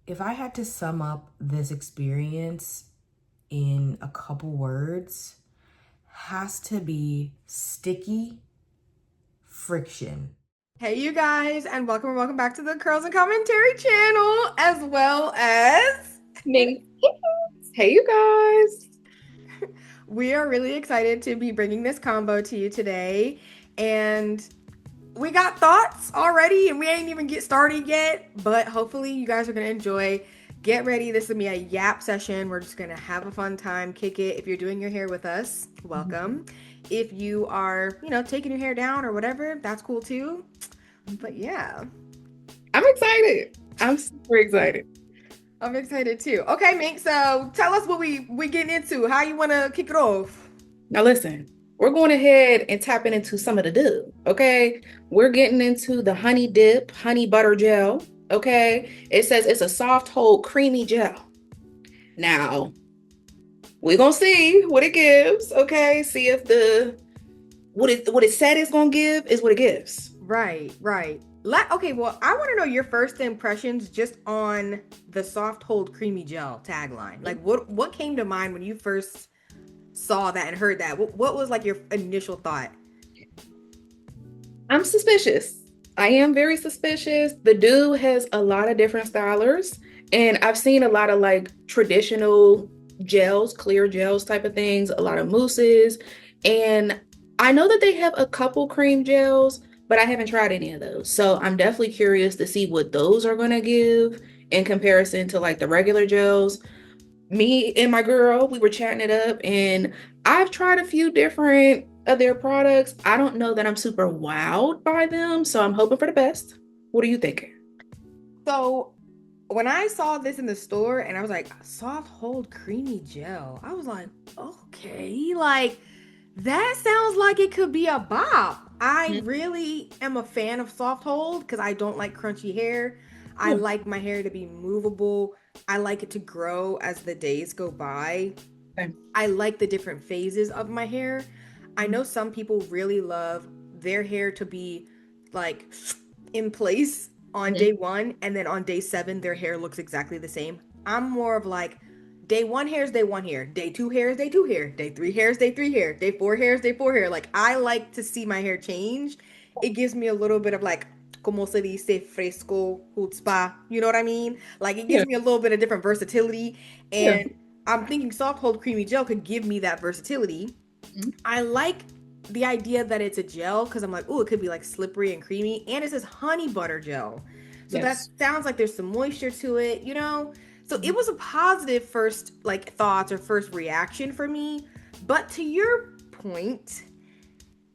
If I had to sum up this experience in a couple words, has to be sticky friction. Hey, you guys, and welcome back to the Curls and Commentary channel, as well as Mink. Hey, you guys. we are really excited to be bringing this combo to you today. And we got thoughts already, and we ain't even get started yet, but hopefully, you guys are gonna enjoy. Get ready. This will be a yap session. We're just gonna have a fun time, kick it. If you're doing your hair with us, welcome. If you are, taking your hair down or whatever, that's cool too. But yeah. I'm excited. I'm super excited. I'm excited too. Okay, Mink. So tell us what we getting into. How you want to kick it off? Now, listen, we're going ahead and tapping into some of the Doux, okay? We're getting into the honey dip, honey butter gel, okay? It says it's a soft hold, creamy gel. Now, we're going to see what it gives, okay? See if what it said it's going to give is what it gives. Right, right. Okay, well, I want to know your first impressions just on the soft hold creamy gel tagline. Like, what came to mind when you first saw that and heard that? What was like your initial thought? I'm suspicious. I am very suspicious. The Doux has a lot of different stylers, and I've seen a lot of like traditional gels, clear gels type of things, a lot of mousses, and I know that they have a couple cream gels, but I haven't tried any of those. So I'm definitely curious to see what those are going to give in comparison to like the regular gels. Me and my girl, we were chatting it up, and I've tried a few different of their products. I don't know that I'm super wowed by them, so I'm hoping for the best. What are you thinking? So when I saw this in the store and I was like, soft hold creamy gel, I was like, okay, like that sounds like it could be a bop. I Mhm. really am a fan of soft hold because I don't like crunchy hair. I Yeah. like my hair to be movable. I like it to grow as the days go by. Okay. I like the different phases of my hair. I Mhm. know some people really love their hair to be like in place on day one, and then on day seven, their hair looks exactly the same. I'm more of like day one hairs, day one hair, day two hairs, day two hair, day three hairs, day three hair, day four hairs, day four hair. Like I like to see my hair change. It gives me a little bit of like, como se dice, fresco, chutzpah. You know what I mean? Like it Yeah. gives me a little bit of different versatility. Yeah. And I'm thinking soft hold creamy gel could give me that versatility. Mhm. I like the idea that it's a gel because I'm like, oh, it could be like slippery and creamy. And it says honey butter gel. So that Yes. sounds like there's some moisture to it, you know? So it Mhm. was a positive first like thoughts or first reaction for me. But to your point,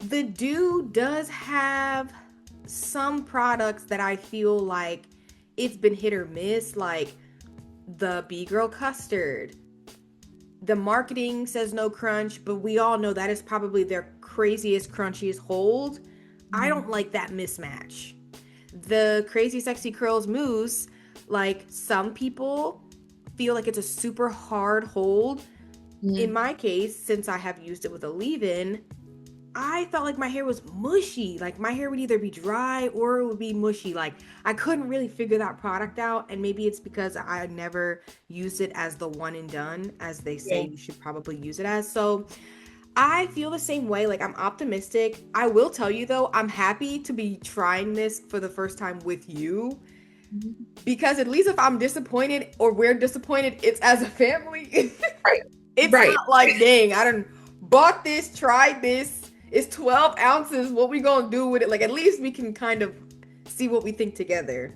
the Doux does have some products that I feel like it's been hit or miss, like the B Girl custard. The marketing says no crunch, but we all know that is probably their craziest, crunchiest hold. I Mhm. don't like that mismatch. The Crazy Sexy Curls mousse, like some people feel like it's a super hard hold. In Mhm. my case, since I have used it with a leave-in, I felt like my hair was mushy. Like my hair would either be dry or it would be mushy. Like I couldn't really figure that product out. And maybe it's because I never used it as the one and done, as they say Yeah. you should probably use it as. So I feel the same way. Like I'm optimistic. I will tell you though, I'm happy to be trying this for the first time with you Mhm. because at least if I'm disappointed or we're disappointed, it's as a family. Right. It's Right. not like, dang, I done bought this, tried this. It's 12 ounces. What we gonna do with it? Like, at least we can kind of see what we think together.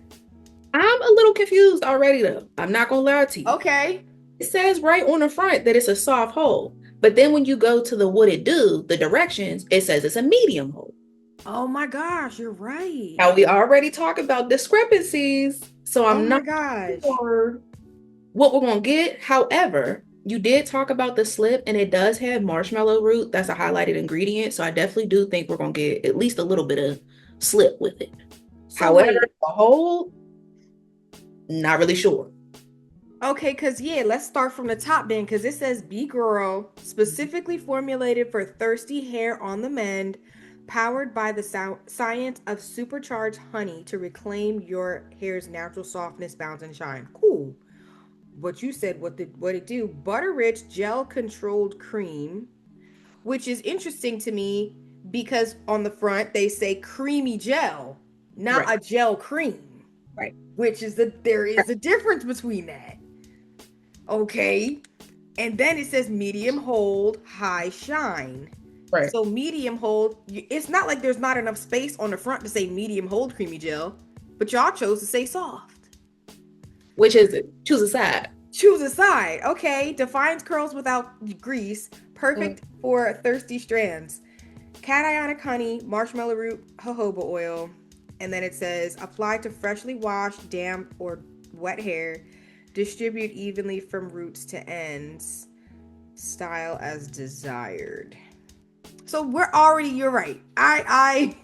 I'm a little confused already, though. I'm not gonna lie to you. Okay. It says right on the front that it's a soft hold, but then when you go to the what it do, the directions, it says it's a medium hold. Oh my gosh, you're right. Now we already talked about discrepancies, so Oh I'm my not gosh. sure what we're gonna get. However, you did talk about the slip, and it does have marshmallow root. That's a highlighted ingredient, so I definitely do think we're gonna get at least a little bit of slip with it. So However, wait. the hold, not really sure. Okay, because yeah, let's start from the top then, because it says B Girl, specifically formulated for thirsty hair on the mend. powered by the science of supercharged honey to reclaim your hair's natural softness, bounce, and shine. Cool. What you said, what it do? Butter rich gel controlled cream, which is interesting to me because on the front they say creamy gel, not Right. a gel cream. Right. Which is there is a difference between that. Okay. And then it says medium hold, high shine. Right. So medium hold, it's not like there's not enough space on the front to say medium hold creamy gel, but y'all chose to say soft. Which is it? Choose a side. Choose a side. Okay. Defines curls without grease. Perfect for thirsty strands. Cationic honey, marshmallow root, jojoba oil. And then it says apply to freshly washed, damp, or wet hair. Distribute evenly from roots to ends. Style as desired. So you're right. I'm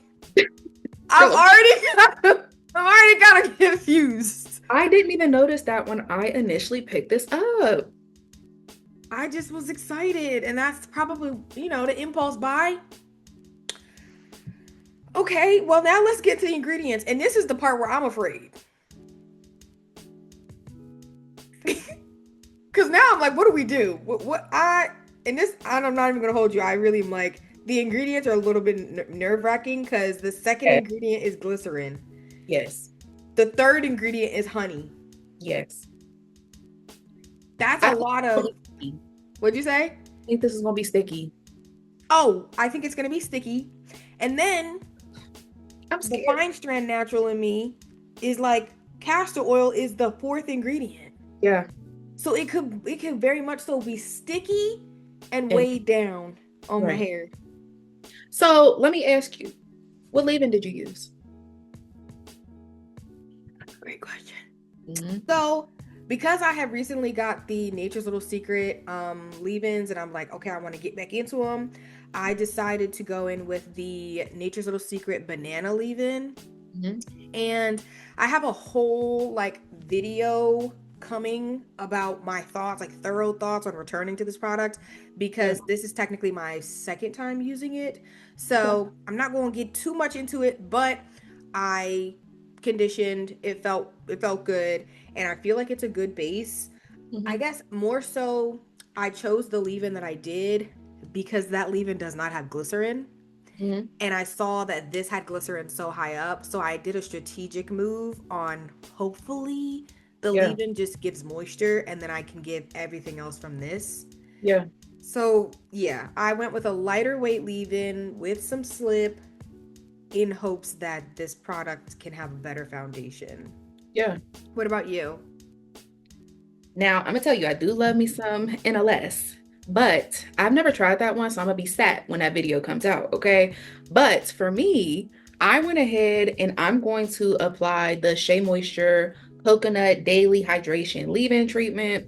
already kind of confused. I didn't even notice that when I initially picked this up. I just was excited, and that's probably, the impulse buy. Okay, well now let's get to the ingredients, and this is the part where I'm afraid. Because now I'm like, what do we do? I'm not even gonna hold you. I really am like, the ingredients are a little bit nerve-wracking because the second ingredient is glycerin. Yes. The third ingredient is honey. Yes. That's a lot of. What'd you say? I think this is gonna be sticky. Oh, I think it's gonna be sticky. And then the Fine Strand natural in me is like castor oil is the fourth ingredient. Yeah. So it could very much so be sticky and weighed down on my hair. So let me ask you, what leave-in did you use? Great question. Mm-hmm. So because I have recently got the Nature's Little Secret leave-ins, and I'm like, okay, I want to get back into them, I decided to go in with the Nature's Little Secret banana leave-in. Mm-hmm. And I have a whole video coming about my thoughts, like thorough thoughts on returning to this product, because this is technically my second time using it. So I'm not going to get too much into it, but I conditioned, it felt good, and I feel like it's a good base. Mm-hmm. I guess more so I chose the leave-in that I did because that leave-in does not have glycerin. Mm-hmm. And I saw that this had glycerin so high up, so I did a strategic move on hopefully the leave-in just gives moisture, and then I can give everything else from this. Yeah. So yeah, I went with a lighter weight leave-in with some slip in hopes that this product can have a better foundation. Yeah. What about you? Now, I'm gonna tell you, I do love me some NLS, but I've never tried that one, so I'm gonna be sad when that video comes out, okay? But for me, I went ahead and I'm going to apply the Shea Moisture Coconut Daily Hydration Leave-In Treatment.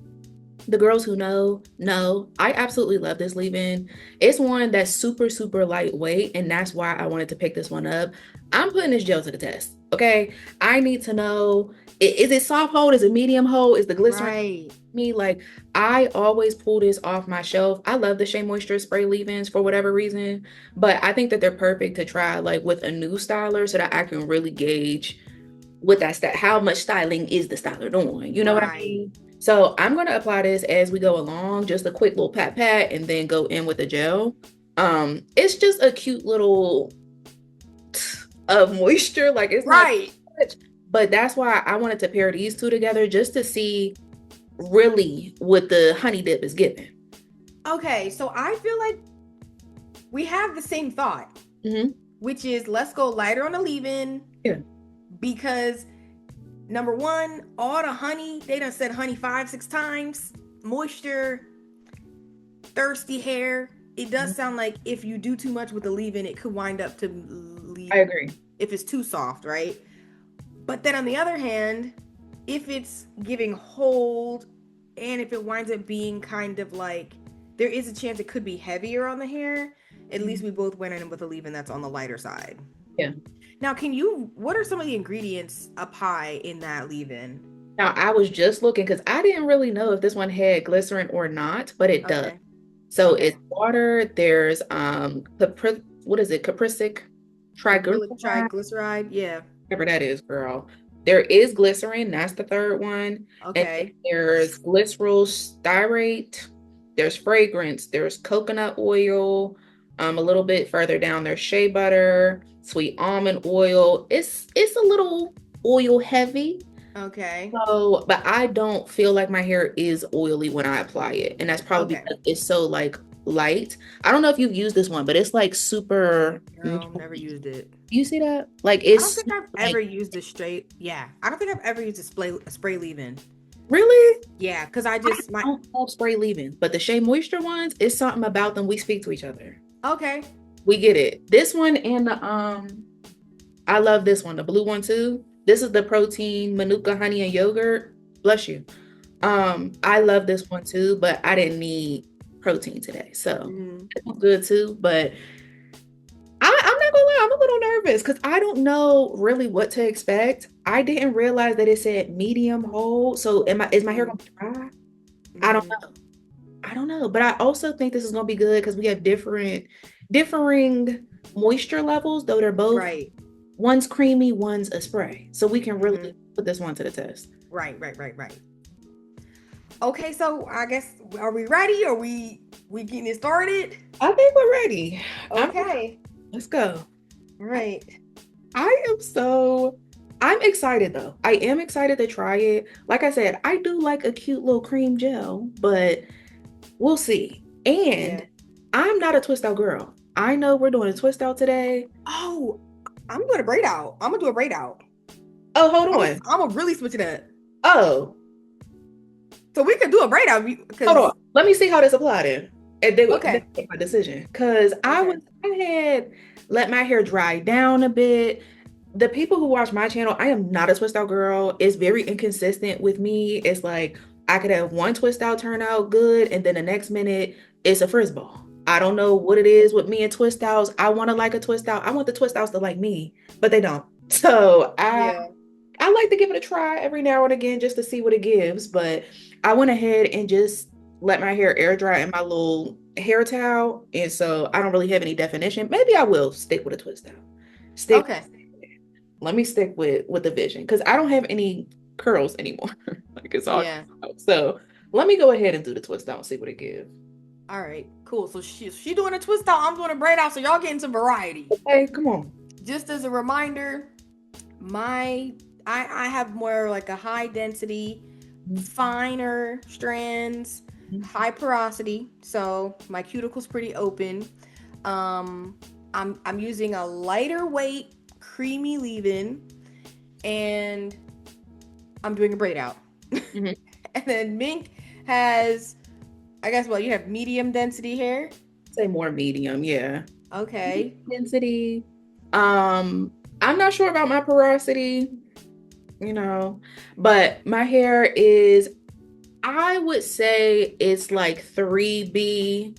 The girls who know, I absolutely love this leave-in. It's one that's super, super lightweight, and that's why I wanted to pick this one up. I'm putting this gel to the test, okay? I need to know, is it soft hold? Is it medium hold? Is the glycerin? Right. Me, like, I always pull this off my shelf. I love the Shea Moisture spray leave-ins for whatever reason, but I think that they're perfect to try like with a new styler so that I can really gauge what how much styling is the styler doing, you know what I mean? So I'm going to apply this as we go along, just a quick little pat and then go in with the gel. It's just a cute little of moisture, like it's not much, but that's why I wanted to pair these two together just to see really what the honey dip is giving. Okay, so I feel like we have the same thought, which is let's go lighter on the leave-in. Yeah. Because number one, all the honey, they done said honey 5-6 times. Moisture, thirsty hair. It does sound like if you do too much with the leave-in, it could wind up to leave. I agree. If it's too soft, right? But then on the other hand, if it's giving hold and if it winds up being kind of like, there is a chance it could be heavier on the hair. At least we both went in with a leave-in that's on the lighter side. Yeah. Now, what are some of the ingredients up high in that leave-in? Now, I was just looking because I didn't really know if this one had glycerin or not, but it does. So it's water. There's what is it? Capricic Acrylic triglyceride, triglyceride. Yeah. whatever that is, girl. There is glycerin, that's the third one. And then Okay. there's glycerol stearate, there's fragrance, there's coconut oil. A little bit further down, there's shea butter, sweet almond oil. It's a little oil heavy. Okay. So, but I don't feel like my hair is oily when I apply it. And that's probably Okay. because it's so like light. I don't know if you've used this one, but it's like super. Girl, never used it. You see that? Like I don't it's think I've like, ever used a straight. Yeah, I don't think I've ever used a spray leave-in. really? Yeah, because I I just my don't love spray leave-in, but the Shea Moisture ones, it's something about them. We speak to each other. okay. We get it. This one and the I love this one, the blue one too. This is the protein manuka honey and yogurt. Bless you. I love this one too, but I didn't need protein today, so Mhm. it's good too. But I'm not gonna lie, I'm a little nervous because I don't know really what to expect. I didn't realize that it said medium hold. So is my hair gonna be dry? I don't Mhm. know. I don't know. But I also think this is gonna be good because we have differing moisture levels, though they're both Right. one's creamy, one's a spray. So we can really Mhm. put this one to the test. Right. Okay, so I guess are we ready? Are we getting it started? I think we're ready. Okay. Let's go. Right. I'm excited though. I am excited to try it. Like I said, I do like a cute little cream gel, but we'll see. And Yeah. I'm not a twist out girl. I know we're doing a twist out today. Oh, I'm doing a braid out. I'm gonna do a braid out. Oh, hold on. I'm gonna really switch it up. Oh, So we could do a braid out hold because on. Let me see how this applied then. And then okay. make my decision. Because Okay. I had let my hair dry down a bit. The people who watch my channel, I am not a twist out girl. It's very inconsistent with me. It's like I could have one twist out turn out good, and then the next minute it's a frizz ball. I don't know what it is with me and twist outs. I want to like a twist out. I want the twist outs to like me, but they don't. So Yeah. I like to give it a try every now and again just to see what it gives. But I went ahead and just let my hair air dry in my little hair towel. And so I don't really have any definition. Maybe I will stick with a twist out. Okay. Let me stick with the vision because I don't have any curls anymore. Like it's all Yeah. out. So let me go ahead and do the twist out and see what it gives. All right. Cool. So she doing a twist out. I'm doing a braid out. So y'all getting some variety. Okay, come on. Just as a reminder, I have more like a high density, finer strands, high porosity. So my cuticle's pretty open. I'm using a lighter weight creamy leave-in, and I'm doing a braid out. Mhm. And then Mink has, I guess, well, you have medium density hair. Say more medium, yeah. Okay. Density. I'm not sure about my porosity, but my hair is, I would say it's like 3B-ish,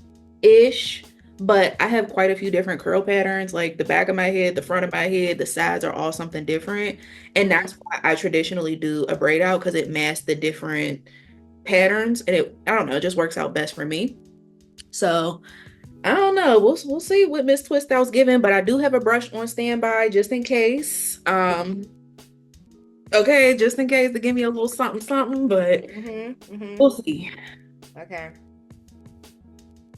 but I have quite a few different curl patterns, like the back of my head, the front of my head, the sides are all something different. And that's why I traditionally do a braid out because it masks the different patterns and I don't know, it just works out best for me. So I don't know. We'll see what Miss Twist Out's giving, but I do have a brush on standby just in case. Okay, just in case to give me a little something, but we'll see. Okay.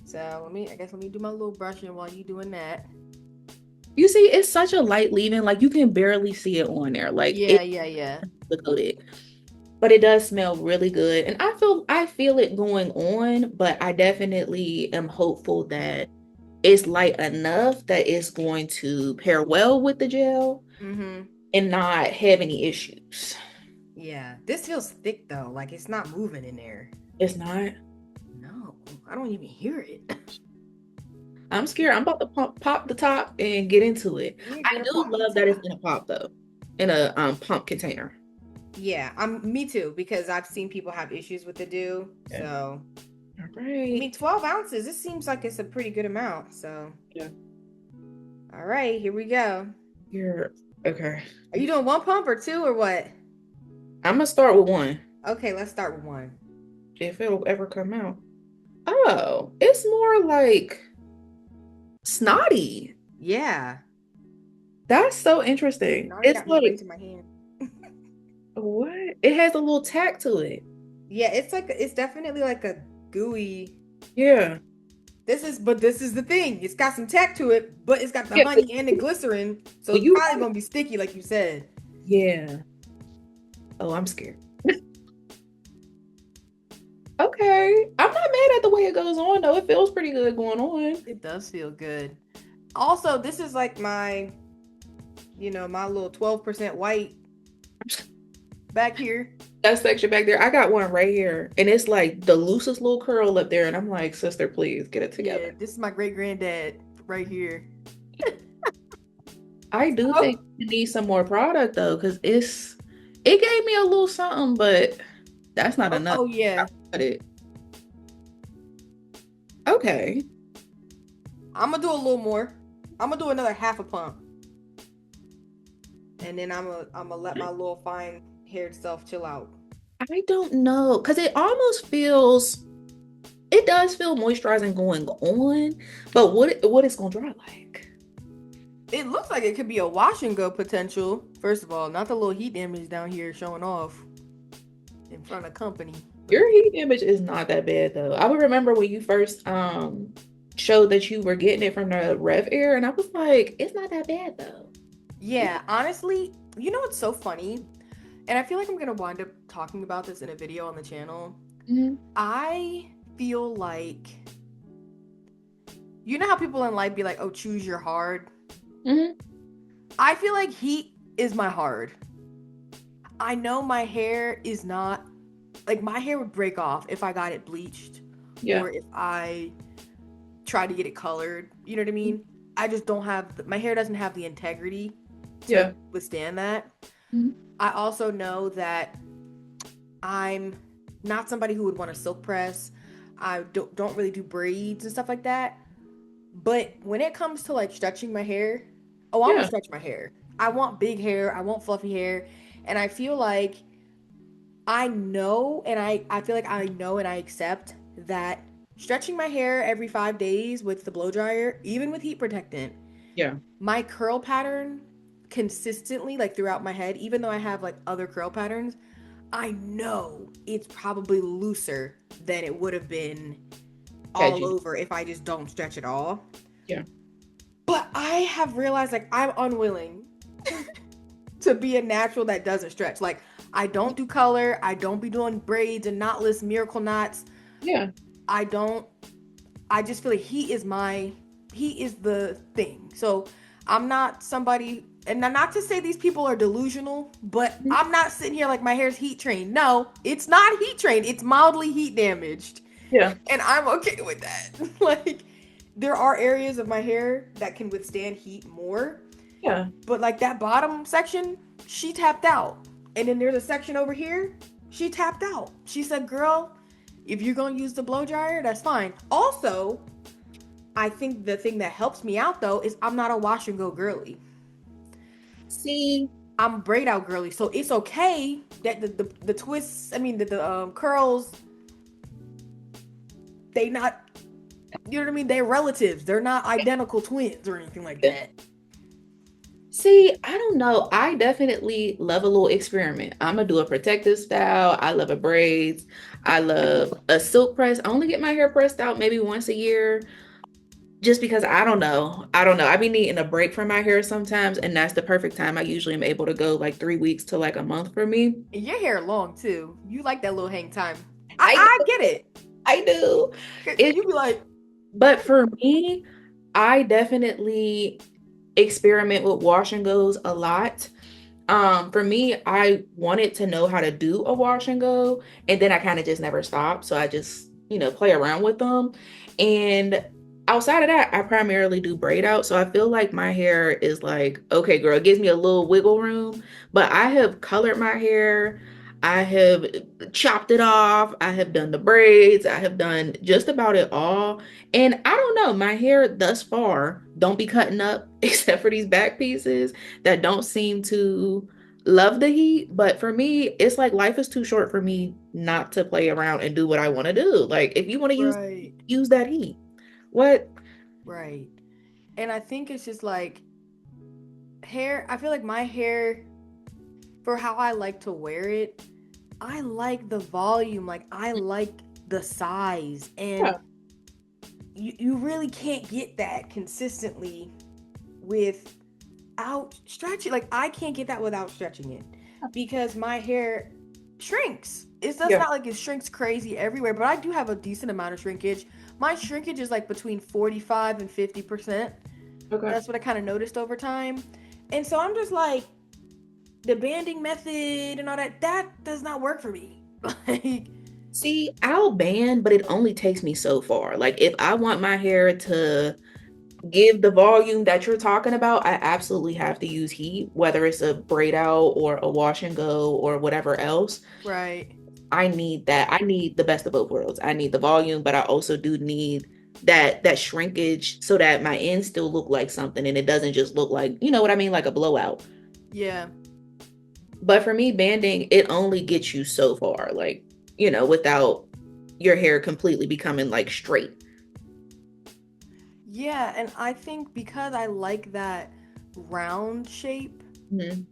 So let me do my little brushing while you doing that. You see, it's such a light leave-in, like you can barely see it on there. Like Yeah. coated. But it does smell really good. And I feel it going on, but I definitely am hopeful that it's light enough that it's going to pair well with the gel and not have any issues. Yeah. This feels thick though. Like it's not moving in there. It's not. No, I don't even hear it. I'm scared. I'm about to pop the top and get into it. I do love that it's in a pop though, in a pump container. Yeah, me too, because I've seen people have issues with the Doux. Yeah. So all right. I mean 12 ounces, it seems like it's a pretty good amount. So yeah. All right, here we go. Okay. Are you doing one pump or two or what? I'm gonna start with one. Okay, let's start with one. If it'll ever come out. Oh, it's more like snotty. Yeah. That's so interesting. Now you It's got me like, raising my hand. what? It has a little tack to it. Yeah, it's like it's definitely like a gooey. Yeah. But this is the thing. It's got some tack to it, but it's got the Yeah. honey and the glycerin, so Well, it's you probably right. gonna be sticky, like you said. Yeah. Oh, I'm scared. Okay. I'm not mad at the way it goes on though. It feels pretty good going on. It does feel good. Also, this is like my little 12% white back here. That section back there, I got one right here, and it's like the loosest little curl up there, and I'm like, sister, please get it Yeah, together. this is my great granddad right here. I do Oh, think you need some more product though, because it gave me a little something, but that's not oh, enough. oh yeah. Got it. Okay. I'm gonna do a little more. I'm gonna do another half a pump, and then I'm gonna let my little fine haired self chill out. I don't know, because it almost feels, it does feel moisturizing going on, but what it's gonna dry like? It looks like it could be a wash and go potential. First of all, not the little heat damage down here showing off in front of company. Your heat image is not that bad though. I would remember when you first showed that you were getting it from the Rev Air, and I was like, it's not that bad though. Yeah, honestly, you know what's so funny? And I feel like I'm gonna wind up talking about this in a video on the channel. Mhm. I feel like, you know how people in life be like, oh, choose your hard? Mhm. I feel like heat is my hard. I know my hair is not, like, my hair would break off if I got it bleached Yeah. or if I tried to get it colored. You know what I mean? I just don't have, my hair doesn't have the integrity to Yeah. withstand that. Mhm. I also know that I'm not somebody who would want to silk press. I don't really do braids and stuff like that. But when it comes to like stretching my hair, oh, I'm gonna Yeah. stretch my hair. I want big hair. I want fluffy hair. And I feel like I know and I feel like I know and I accept that stretching my hair every 5 days with the blow dryer, even with heat protectant, Yeah. my curl pattern consistently, like throughout my head, even though I have like other curl patterns, I know it's probably looser than it would have been Had all you. over if I just don't stretch at all. Yeah. But I have realized like I'm unwilling to be a natural that doesn't stretch. Like I don't do color, I don't be doing braids and knotless miracle knots. Yeah. I don't I just feel like he is the thing. So I'm not somebody, and not to say these people are delusional, but Mhm. I'm not sitting here like my hair's heat trained. No, it's not heat trained. It's mildly heat damaged. Yeah. And I'm okay with that. Like there are areas of my hair that can withstand heat more, Yeah. but like that bottom section, she tapped out. And then there's a section over here, she tapped out. She said, "Girl, if you're going to use the blow dryer, that's fine." Also, I think the thing that helps me out though is I'm not a wash and go girly. See, I'm braid out girly. So it's okay that the twists, I mean the curls, they not, you know what I mean? They're relatives. They're not identical twins or anything like that. see, I don't know. I definitely love a little experiment. I'm gonna do a protective style. I love a braids. I love a silk press. I only get my hair pressed out maybe once a year, just because I don't know. I don't know. I be needing a break from my hair sometimes, and that's the perfect time. I usually am able to go like 3 weeks to like a month for me. And your hair long too. You like that little hang time. I I get it. I do. 'Cause It, you be like, but for me, I definitely experiment with wash and goes a lot. For me, I wanted to know how to do a wash and go, and then I kind of just never stopped. So I just, play around with them. And outside of that, I primarily do braid out. So I feel like my hair is like, okay, girl, it gives me a little wiggle room. But I have colored my hair, I have chopped it off, I have done the braids, I have done just about it all. And I don't know, my hair thus far don't be cutting up except for these back pieces that don't seem to love the heat. But for me, it's like life is too short for me not to play around and do what I want to do. Like if you want to right, use that heat. What? right. And I think it's just like hair. I feel like my hair, for how I like to wear it, I like the volume. Like, I like the size. And Yeah. you really can't get that consistently without stretching. Like, I can't get that without stretching it because my hair shrinks. It's just Yeah. not like it shrinks crazy everywhere, but I do have a decent amount of shrinkage. My shrinkage is like between 45 and 50%. Okay. That's what I kind of noticed over time. And so I'm just like, the banding method and all that, that does not work for me. Like, See, I'll band, but it only takes me so far. Like if I want my hair to give the volume that you're talking about, I absolutely have to use heat, whether it's a braid out or a wash and go or whatever else. right. I need that. I need the best of both worlds. I need the volume, but I also do need that shrinkage so that my ends still look like something and it doesn't just look like, you know what I mean, like a blowout. Yeah. But for me, banding, it only gets you so far, like, without your hair completely becoming like straight. Yeah. And I think because I like that round shape, Mhm.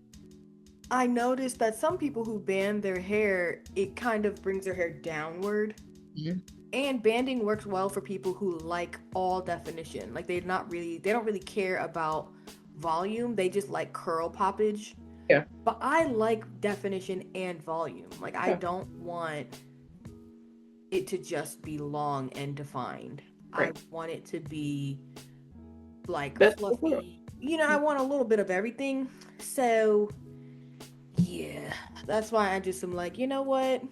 I noticed that some people who band their hair, it kind of brings their hair downward. Mhm. And banding works well for people who like all definition. Like, they don't really care about volume. They just like curl poppage. Yeah. But I like definition and volume. Like, I Yeah. don't want it to just be long and defined. I Right. want it to be like Best of both worlds. fluffy. I want a little bit of everything. So, yeah, that's why I just am like, you know what?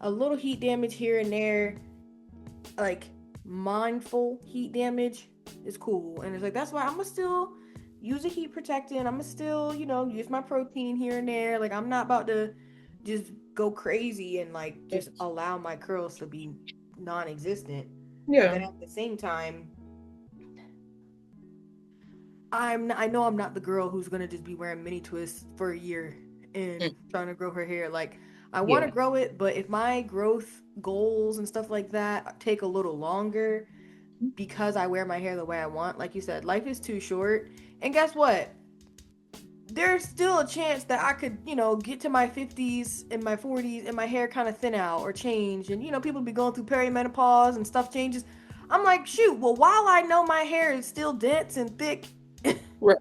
A little heat damage here and there, like mindful heat damage, is cool. And it's like, that's why I'm gonna still use a heat protectant. I'm gonna still, use my protein here and there. Like, I'm not about to just go crazy and like just allow my curls to be non-existent. But Yeah. then at the same time, I know I'm not the girl who's gonna just be wearing mini twists for a year Mm. and trying to grow her hair. Like, I want to Yeah. grow it, but if my growth goals and stuff like that take a little longer because I wear my hair the way I want, like you said, life is too short. And guess what? There's still a chance that I could, get to my 50s and my 40s and my hair kind of thin out or change. And, people be going through perimenopause and stuff changes. I'm like, shoot, well, while I know my hair is still dense and thick Right.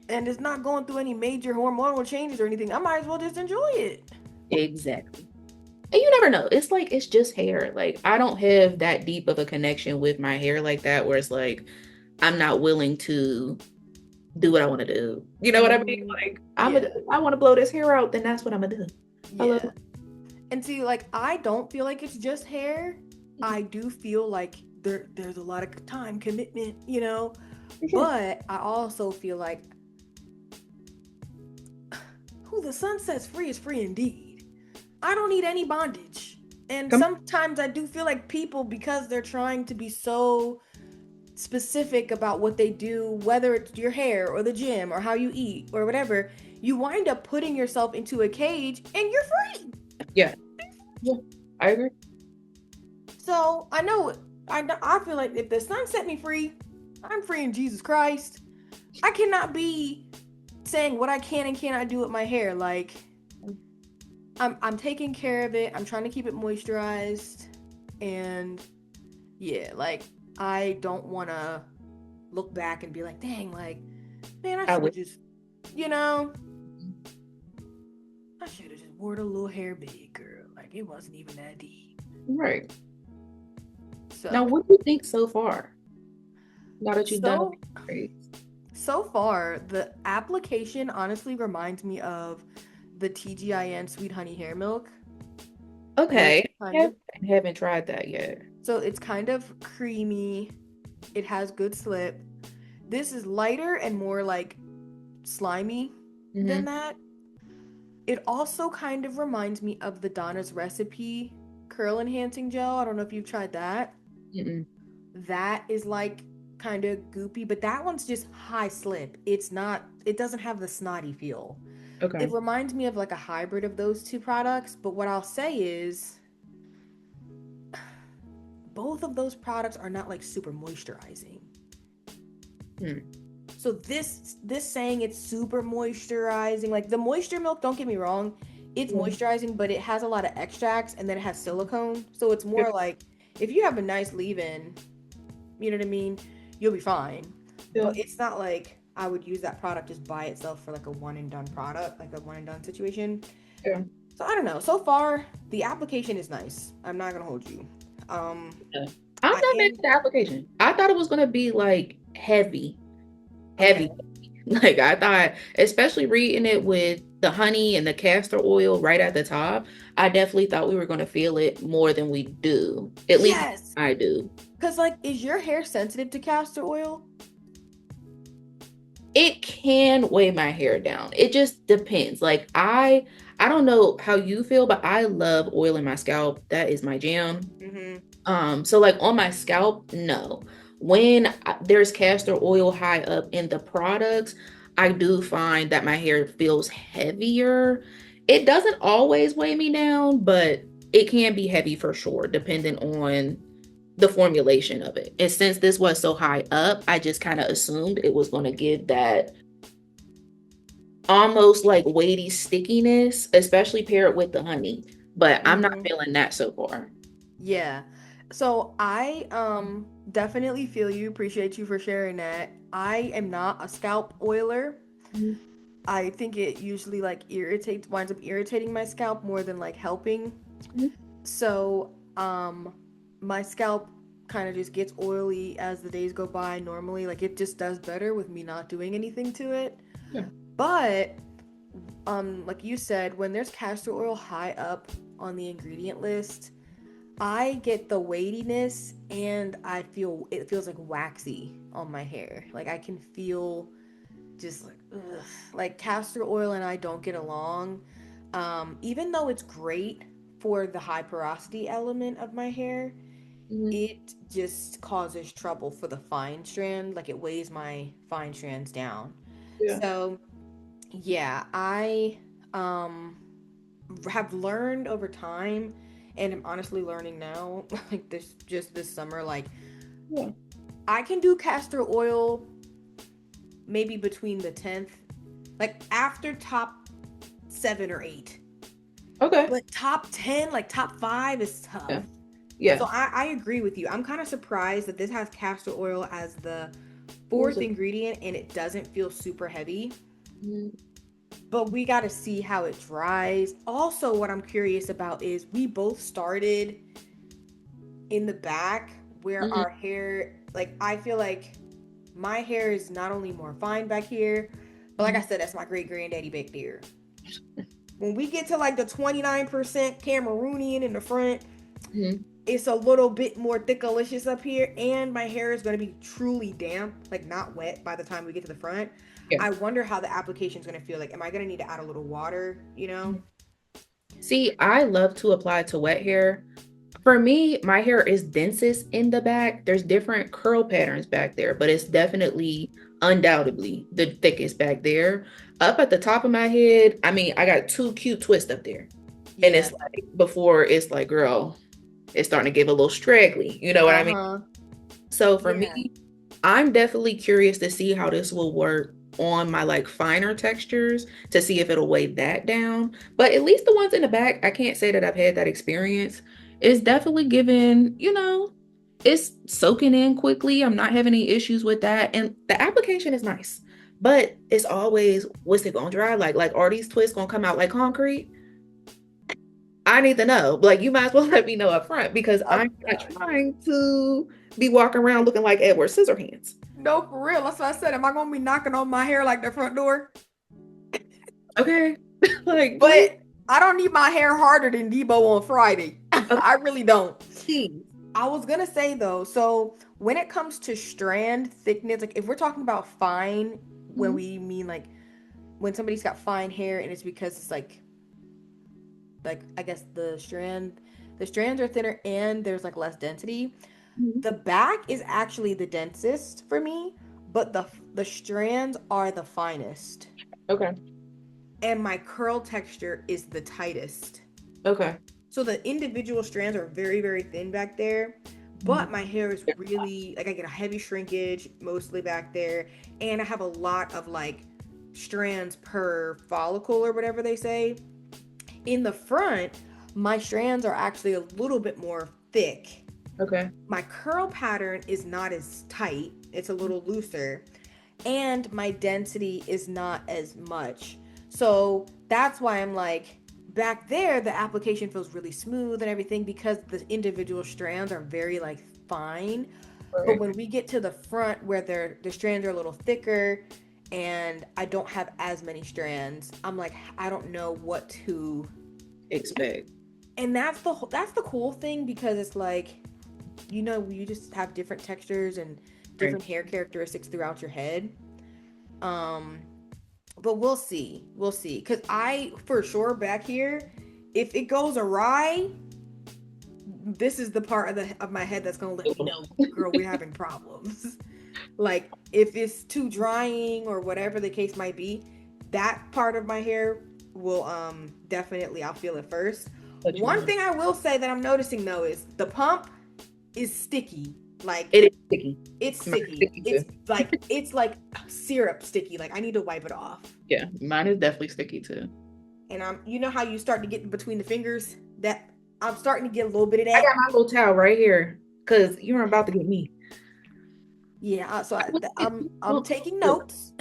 and it's not going through any major hormonal changes or anything, I might as well just enjoy it. Exactly. And you never know. It's like it's just hair. Like I don't have that deep of a connection with my hair like that where it's like I'm not willing to do what I want to do. You know what I mean? Like Yeah. I want to blow this hair out, then that's what I'm gonna do. I love Yeah. And see, like, I don't feel like it's just hair. I do feel like there's a lot of time commitment, but I also feel like who the sun sets free is free indeed. I don't need any bondage. And Come sometimes I do feel like people, because they're trying to be so specific about what they do, whether it's your hair or the gym or how you eat or whatever, you wind up putting yourself into a cage and you're free. Yeah. Yeah. I agree. So I feel like if the sun set me free, I'm free in Jesus Christ. I cannot be saying what I can and cannot do with my hair. Like, I'm taking care of it. I'm trying to keep it moisturized. And yeah, like, I don't want to look back and be like, dang, like, man, I I should have would. just, I should have just wore the little hair big, girl. Like, it wasn't even that deep. Right. So, Now, what do you think so far? Now that you've done all so, these braids? so far, the application honestly reminds me of the TGIN Sweet Honey Hair Milk. Okay. Kind of, Haven't tried that yet. so it's kind of creamy. It has good slip. This is lighter and more like slimy than Mm-hmm. that. It also kind of reminds me of the Donna's Recipe curl enhancing gel. I don't know if you've tried that. Mm-mm. That is like kind of goopy, but that one's just high slip. It doesn't have the snotty feel. Okay. It reminds me of like a hybrid of those two products, but what I'll say is both of those products are not like super moisturizing. So this saying it's super moisturizing, like the moisture milk, don't get me wrong, it's moisturizing, but it has a lot of extracts and then it has silicone. So it's more like if you have a nice leave-in, you know what I mean, you'll be fine. Yeah. But it's not like I would use that product just by itself for like a one and done product, like a one and done situation. Yeah. So I don't know. So far, the application is nice. I'm not gonna hold you. I'm not mad at the application. I thought it was gonna be like heavy. Okay. Like I thought, especially reading it with the honey and the castor oil right at the top, I definitely thought we were gonna feel it more than we do. At least Yes. I do. Cause like, is your hair sensitive to castor oil? It can weigh my hair down. It just depends. Like I don't know how you feel, but I love oil in my scalp. That is my jam. So like on my scalp, no. When there's castor oil high up in the products, I do find that my hair feels heavier. It doesn't always weigh me down, but it can be heavy for sure, depending on the formulation of it. And since this was so high up, I just kind of assumed it was going to give that almost like weighty stickiness, especially paired with the honey. But I'm not feeling that so far. Yeah. So I definitely feel you, appreciate you for sharing that. I am not a scalp oiler. I think it usually like winds up irritating my scalp more than like helping. So my scalp kind of just gets oily as the days go by normally. Like it just does better with me not doing anything to it. Yeah. But like you said, when there's castor oil high up on the ingredient list, I get the weightiness and it feels like waxy on my hair. Like I can feel just like, ugh. Like castor oil and I don't get along. Even though it's great for the high porosity element of my hair, it just causes trouble for the fine strand. Like it weighs my fine strands down. Yeah. So yeah, I have learned over time, and I'm honestly learning now, like this summer, like I can do castor oil maybe between the 10th, like after top 7 or 8. Okay. But top 10, like top 5 is tough. Yeah. So I agree with you. I'm kind of surprised that this has castor oil as the 4th ingredient and it doesn't feel super heavy. But we got to see how it dries. Also, what I'm curious about is we both started in the back where our hair, like I feel like my hair is not only more fine back here, but like I said, that's my great granddaddy back there. When we get to like the 29% Cameroonian in the front, it's a little bit more thickalicious up here, and my hair is going to be truly damp, like not wet by the time we get to the front. I wonder how the application is going to feel. Like, am I going to need to add a little water, you know? See, I love to apply to wet hair. For me, my hair is densest in the back. There's different curl patterns back there, but it's definitely, undoubtedly, the thickest back there. Up at the top of my head, I mean, I got 2 cute twists up there. Yeah. And it's like, before it's like, girl, it's starting to give a little straggly. You know what I mean? So for me, I'm definitely curious to see how this will work on my like finer textures, to see if it'll weigh that down. But at least the ones in the back, I can't say that I've had that experience. It's definitely given, it's soaking in quickly. I'm not having any issues with that. And the application is nice, but it's always, what's it gonna dry like? Like, are these twists gonna come out like concrete? I need to know. Like, you might as well let me know up front, because I'm not trying to be walking around looking like Edward Scissorhands. No, for real. That's what I said. Am I gonna be knocking on my hair like the front door? Okay. Like, but I don't need my hair harder than Debo on Friday. I really don't. I was gonna say though, so when it comes to strand thickness, like if we're talking about fine, when we mean like when somebody's got fine hair and it's because it's like I guess the strands are thinner and there's like less density. The back is actually the densest for me, but the strands are the finest. Okay. And my curl texture is the tightest. Okay. So the individual strands are very, very thin back there, but my hair is really like I get a heavy shrinkage mostly back there, and I have a lot of like strands per follicle or whatever they say. In the front, my strands are actually a little bit more thick. Okay. My curl pattern is not as tight, it's a little looser, and my density is not as much. So that's why I'm like, back there, the application feels really smooth and everything because the individual strands are very like fine. But Right. when we get to the front where the strands are a little thicker and I don't have as many strands, I'm like, I don't know what to Expect. and that's the cool thing because it's like, you just have different textures and different hair characteristics throughout your head. But we'll see, because I for sure back here, if it goes awry, this is the part of my head that's gonna let me know, girl, we're having problems. Like if it's too drying or whatever the case might be, that part of my hair will definitely, I'll feel it first. One thing I will say that I'm noticing though is the pump is sticky. Like It is sticky. it's sticky. It's like syrup sticky. Like I need to wipe it off. Yeah, mine is definitely sticky too. And you know how you start to get between the fingers? That I'm starting to get a little bit of that. I got my little towel right here because you're about to get me. Yeah, so I'm taking notes.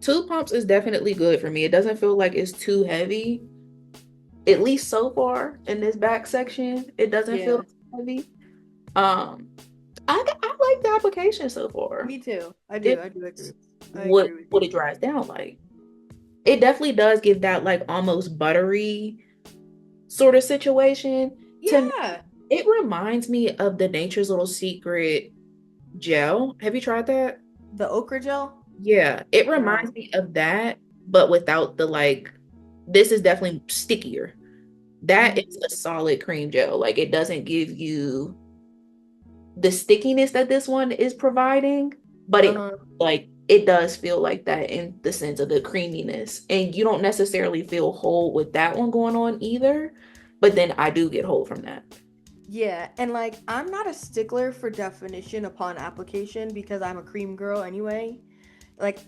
2 pumps is definitely good for me. It doesn't feel like it's too heavy. At least so far in this back section, it doesn't feel heavy. I like the application so far. Me too. I do agree. What it dries down like. It definitely does give that like almost buttery sort of situation. To me, it reminds me of the Nature's Little Secret gel. Have you tried that? The okra gel? Yeah, it reminds me of that, but without the like, this is definitely stickier. That is a solid cream gel. Like it doesn't give you the stickiness that this one is providing, but it does feel like that in the sense of the creaminess. And you don't necessarily feel whole with that one going on either, but then I do get whole from that. Yeah, and like I'm not a stickler for definition upon application because I'm a cream girl anyway. Like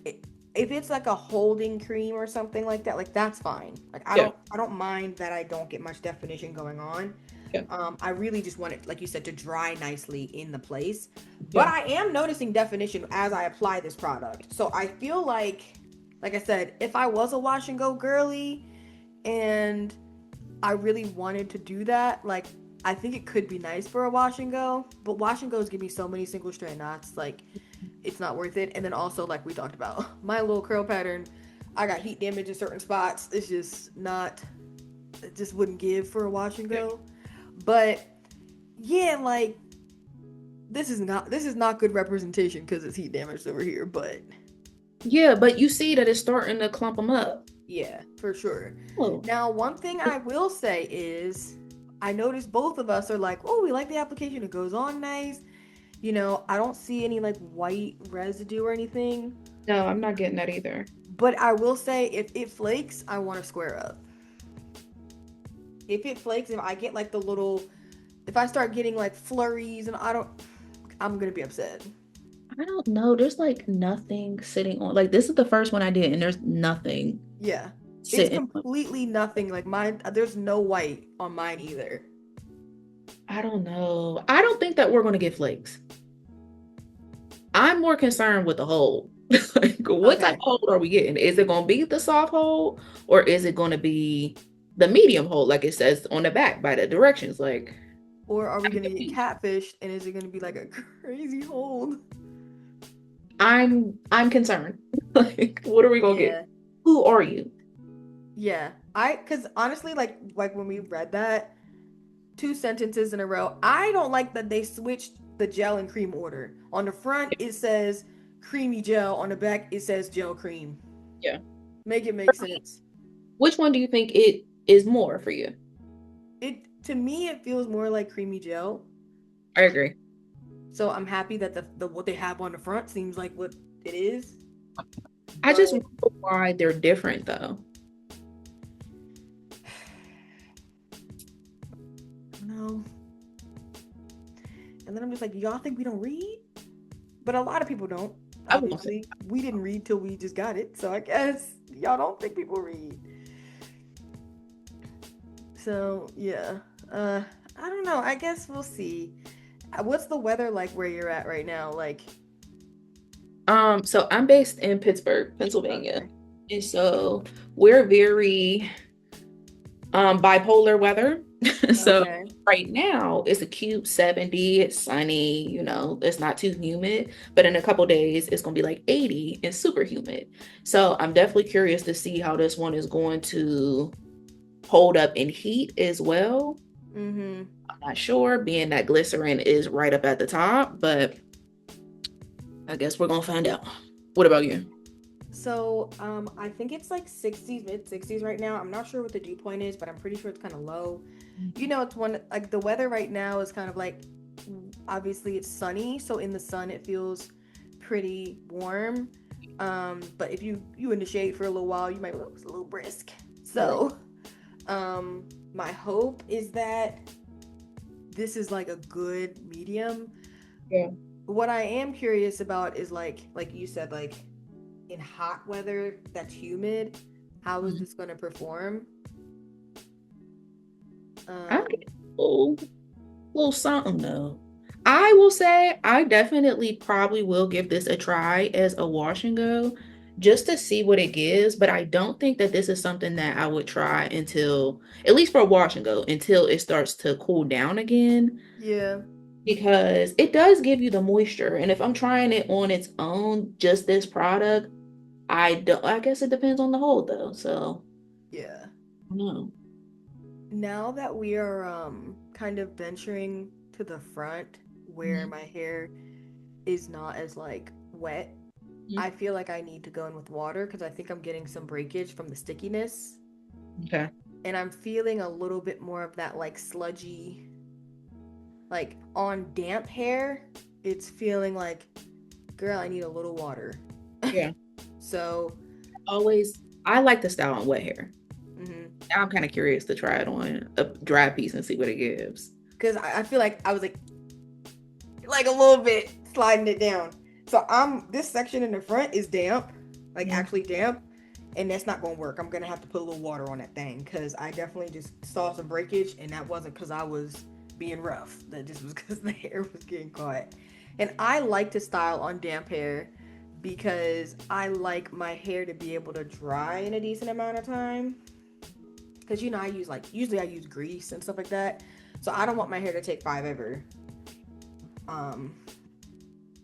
if it's like a holding cream or something like that, like that's fine. Like I don't mind that I don't get much definition going on. Yeah. I really just want it, like you said, to dry nicely in the place. But I am noticing definition as I apply this product. So I feel like I said, if I was a wash and go girly and I really wanted to do that, like I think it could be nice for a wash and go. But wash and goes give me so many single strand knots, like it's not worth it. And then also, like we talked about, my little curl pattern, I got heat damage in certain spots. It's just not, it just wouldn't give for a wash and go. But yeah, like this is not good representation because it's heat damaged over here. But yeah, but you see that it's starting to clump them up. Yeah, for sure. Now, one thing I will say is I noticed both of us are like, oh, we like the application. It goes on nice. You know, I don't see any like white residue or anything. No, I'm not getting that either. But I will say if it flakes, I want to square up. If it flakes, if I get like if I start getting like flurries and I'm going to be upset. I don't know. There's like nothing sitting on, like this is the first one I did and there's nothing. Yeah. It's completely nothing. Like mine, there's no white on mine either. I don't know. I don't think that we're going to get flakes. I'm more concerned with the hold. Like, what type of hold are we getting? Is it going to be the soft hold or is it going to be the medium hold like it says on the back by the directions? Like, or are we going to get catfished and is it going to be like a crazy hold? I'm concerned. Like, what are we going to get? Who are you? Yeah. Because honestly, like when we read that 2 sentences in a row, I don't like that they switched the gel and cream order. On the front, it says creamy gel. On the back, it says gel cream. Yeah. Make it make sense. Which one do you think it is more for you? To me, it feels more like creamy gel. I agree. So I'm happy that the what they have on the front seems like what it is. I just wonder why they're different though. No. And then I'm just like, y'all think we don't read? But a lot of people don't. I won't say. Obviously, we didn't read till we just got it. So I guess y'all don't think people read. So yeah, I don't know. I guess we'll see. What's the weather like where you're at right now? Like, So I'm based in Pittsburgh, Pennsylvania. okay. And so we're very bipolar weather. So Okay. right now it's a cute 70, it's sunny, you know, it's not too humid, but in a couple days it's gonna be like 80 and super humid. So I'm definitely curious to see how this one is going to hold up in heat as well. Mm-hmm. I'm not sure, being that glycerin is right up at the top, but I guess we're gonna find out. What about you? So, I think it's like 60s, mid 60s right now. I'm not sure what the dew point is, but I'm pretty sure it's kind of low. You know, it's one like the weather right now is kind of like obviously it's sunny, so in the sun it feels pretty warm. But if you in the shade for a little while, you might be a little brisk. So, my hope is that this is like a good medium. Yeah. What I am curious about is like you said, like in hot weather that's humid, how is this going to perform? I'm Um, getting little something though. I will say I definitely probably will give this a try as a wash and go just to see what it gives, but I don't think that this is something that I would try until, at least for a wash and go, until it starts to cool down again, yeah, because it does give you the moisture. And if I'm trying it on its own, just this product, I guess it depends on the hold though. So, yeah. no. Now that we are kind of venturing to the front where my hair is not as like wet, I feel like I need to go in with water because I think I'm getting some breakage from the stickiness. Okay. And I'm feeling a little bit more of that like sludgy, like on damp hair, it's feeling like, girl, I need a little water. Yeah. So, Always, I like the style on wet hair. mhm. Now I'm kind of curious to try it on a dry piece and see what it gives. Because I feel like I was like a little bit sliding it down. So this section in the front is damp, like actually damp, and that's not gonna work. I'm gonna have to put a little water on that thing because I definitely just saw some breakage, and that wasn't because I was being rough. That just was because the hair was getting caught. And I like to style on damp hair because I like my hair to be able to dry in a decent amount of time. Because I use usually I use grease and stuff like that. So I don't want my hair to take 5 ever.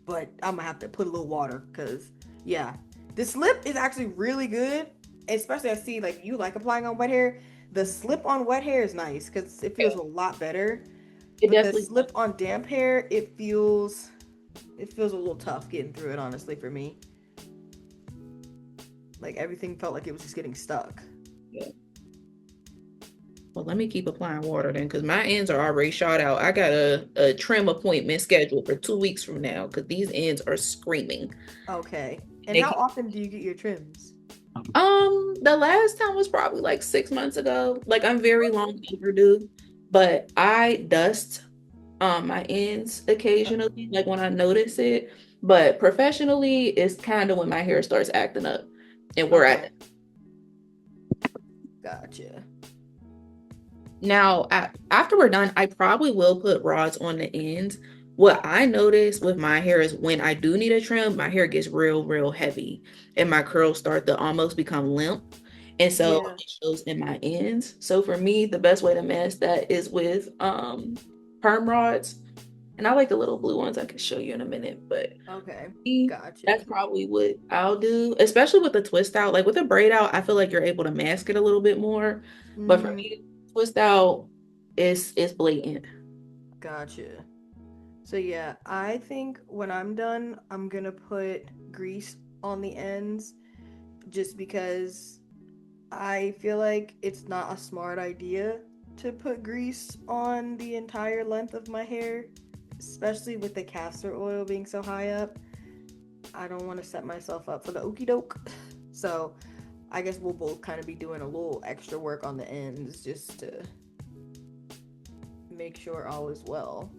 But I'm gonna have to put a little water because yeah, the slip is actually really good. Especially I see like you like applying on wet hair. The slip on wet hair is nice because it feels a lot better. It But the definitely, slip on damp hair, it feels a little tough getting through it, honestly, for me. Like everything felt like it was just getting stuck. yeah. Well, let me keep applying water then, because my ends are already shot out. I got a trim appointment scheduled for 2 weeks from now, because these ends are screaming. Okay. And They how keep, often do you get your trims? the last time was probably like 6 months ago. Like I'm very long overdue, but I dust my ends occasionally, like when I notice it. But professionally, it's kind of when my hair starts acting up, and we're Okay. at Gotcha. now, after we're done, I probably will put rods on the ends. What I notice with my hair is when I do need a trim, my hair gets real, real heavy and my curls start to almost become limp. And so Yeah. it shows in my ends. So for me, the best way to mask that is with perm rods. And I like the little blue ones I can show you in a minute, but Okay. that's Gotcha. probably what I'll do, especially with the twist out. Like with a braid out, I feel like you're able to mask it a little bit more. But for Mm-hmm. me, twist out is blatant. Gotcha. So yeah, I think when I'm done, I'm gonna put grease on the ends just because I feel like it's not a smart idea to put grease on the entire length of my hair, especially with the castor oil being so high up. I don't want to set myself up for the okey doke. So I guess we'll both kind of be doing a little extra work on the ends just to make sure all is well.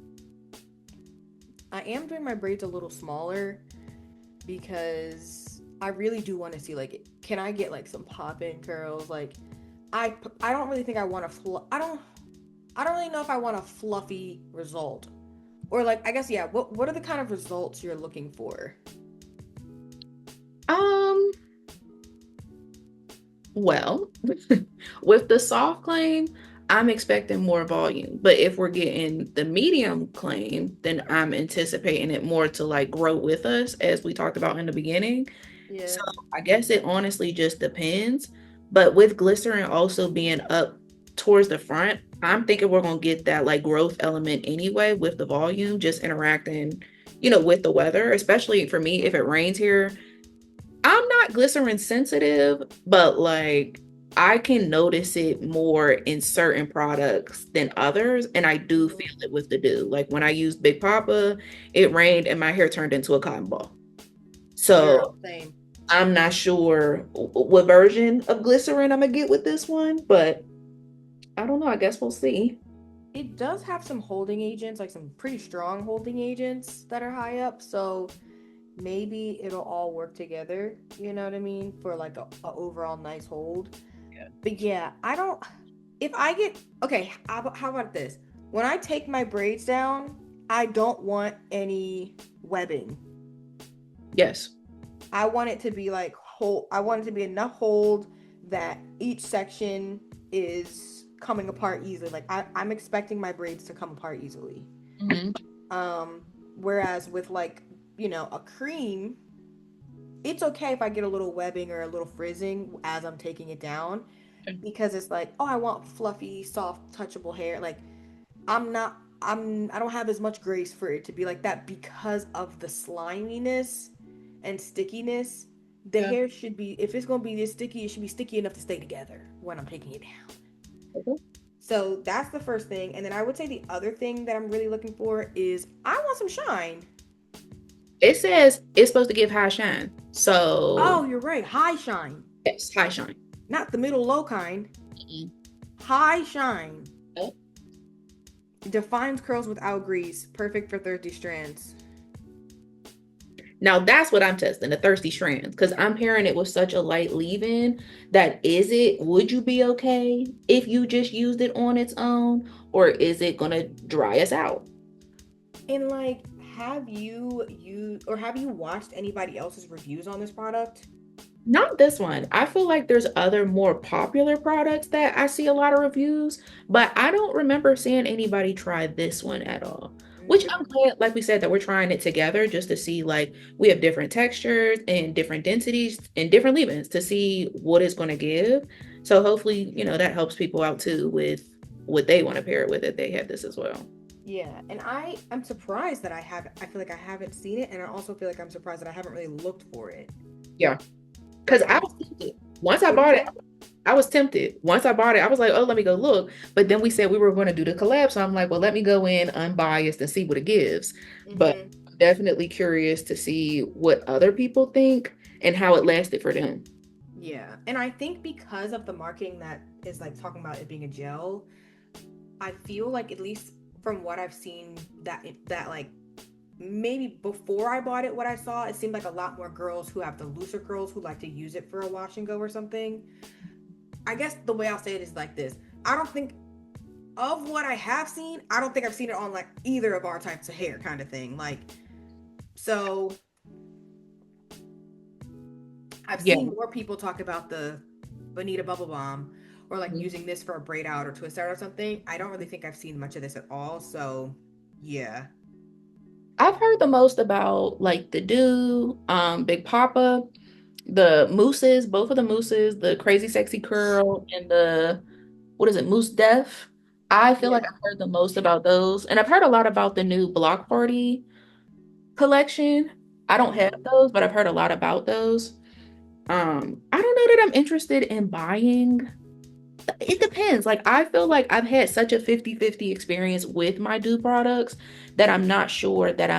I am doing my braids a little smaller because I really do want to see like, can I get like some pop-in curls? Like, I don't really think I want to. I don't really know if I want a fluffy result, or like, I guess, yeah. What are the kind of results you're looking for? Um, well, with the soft claim, I'm expecting more volume. But if we're getting the medium claim, then I'm anticipating it more to like grow with us, as we talked about in the beginning. So Yeah. I guess it honestly just depends. But with glycerin also being up towards the front, I'm thinking we're gonna get that like growth element anyway with the volume, just interacting, with the weather, especially for me if it rains here. I'm not glycerin sensitive, but like I can notice it more in certain products than others. And I do feel it with the Doux. Like when I used Big Papa, it rained and my hair turned into a cotton ball. Girl, So same. I'm not sure what version of glycerin I'm gonna get with this one, but I don't know. I guess we'll see. It does have some holding agents, like some pretty strong holding agents that are high up. So maybe it'll all work together. You know what I mean? For like a overall nice hold. Yeah. But yeah, I don't. If I get okay, how about this? When I take my braids down, I don't want any webbing. Yes. I want it to be like hold. I want it to be enough hold that each section is coming apart easily. Like I'm expecting my braids to come apart easily. Hmm. Um, Whereas with like, a cream, it's okay if I get a little webbing or a little frizzing as I'm taking it down, because it's like, oh, I want fluffy, soft, touchable hair. Like I don't have as much grace for it to be like that because of the sliminess and stickiness. The Yeah. hair should be, if it's gonna be this sticky, it should be sticky enough to stay together when I'm taking it down. Mhm. So that's the first thing. And then I would say the other thing that I'm really looking for is I want some shine. It says it's supposed to give high shine. So Oh, you're right. High shine. yes, high shine. Not the middle low kind. Mhm. High shine. Oh. Defines curls without grease. Perfect for thirsty strands. Now that's what I'm testing, the thirsty strands, because I'm pairing it with such a light leave-in that is it, would you be okay if you just used it on its own, or is it gonna dry us out? And like, have you watched anybody else's reviews on this product? Not this one. I feel like there's other more popular products that I see a lot of reviews, but I don't remember seeing anybody try this one at all. Which I'm glad, like we said, that we're trying it together just to see like we have different textures and different densities and different leave-ins to see what it's going to give. So hopefully, that helps people out too with what they want to pair it with if they have this as well. Yeah, and I'm surprised that I feel like I haven't seen it, and I also feel like I'm surprised that I haven't really looked for it. Yeah. Because Like I I was tempted. Once I What do you bought it, say? I was tempted. Once I bought it, I was like, oh, let me go look. But then we said we were going to do the collab. So I'm like, well, let me go in unbiased and see what it gives. But Hmm. I'm definitely curious to see what other people think and how it lasted for them. Yeah, and I think because of the marketing that is like talking about it being a gel, I feel like, at least from what I've seen, that like maybe before I bought it, what I saw, it seemed like a lot more girls who have the looser curls who like to use it for a wash and go or something. I guess the way I'll say it is like this. I don't think, of what I have seen, I don't think I've seen it on like either of our types of hair kind of thing. Like, so I've Yeah. seen more people talk about the Bonita Bubble Balm, or like Mhm. using this for a braid out or twist out or something. I don't really think I've seen much of this at all. So yeah. I've heard the most about like the Doux, Big Papa, the mousses, both of the mousses, the Crazy Sexy Curl and the, what is it, Mousse Def. I feel like Yeah. I've heard the most about those. And I've heard a lot about the new Block Party collection. I don't have Mhm. those, but I've heard a lot about those. I don't know that I'm interested in buying. It depends. Like I feel like I've had such a 50-50 experience with my Doux products that I'm not sure that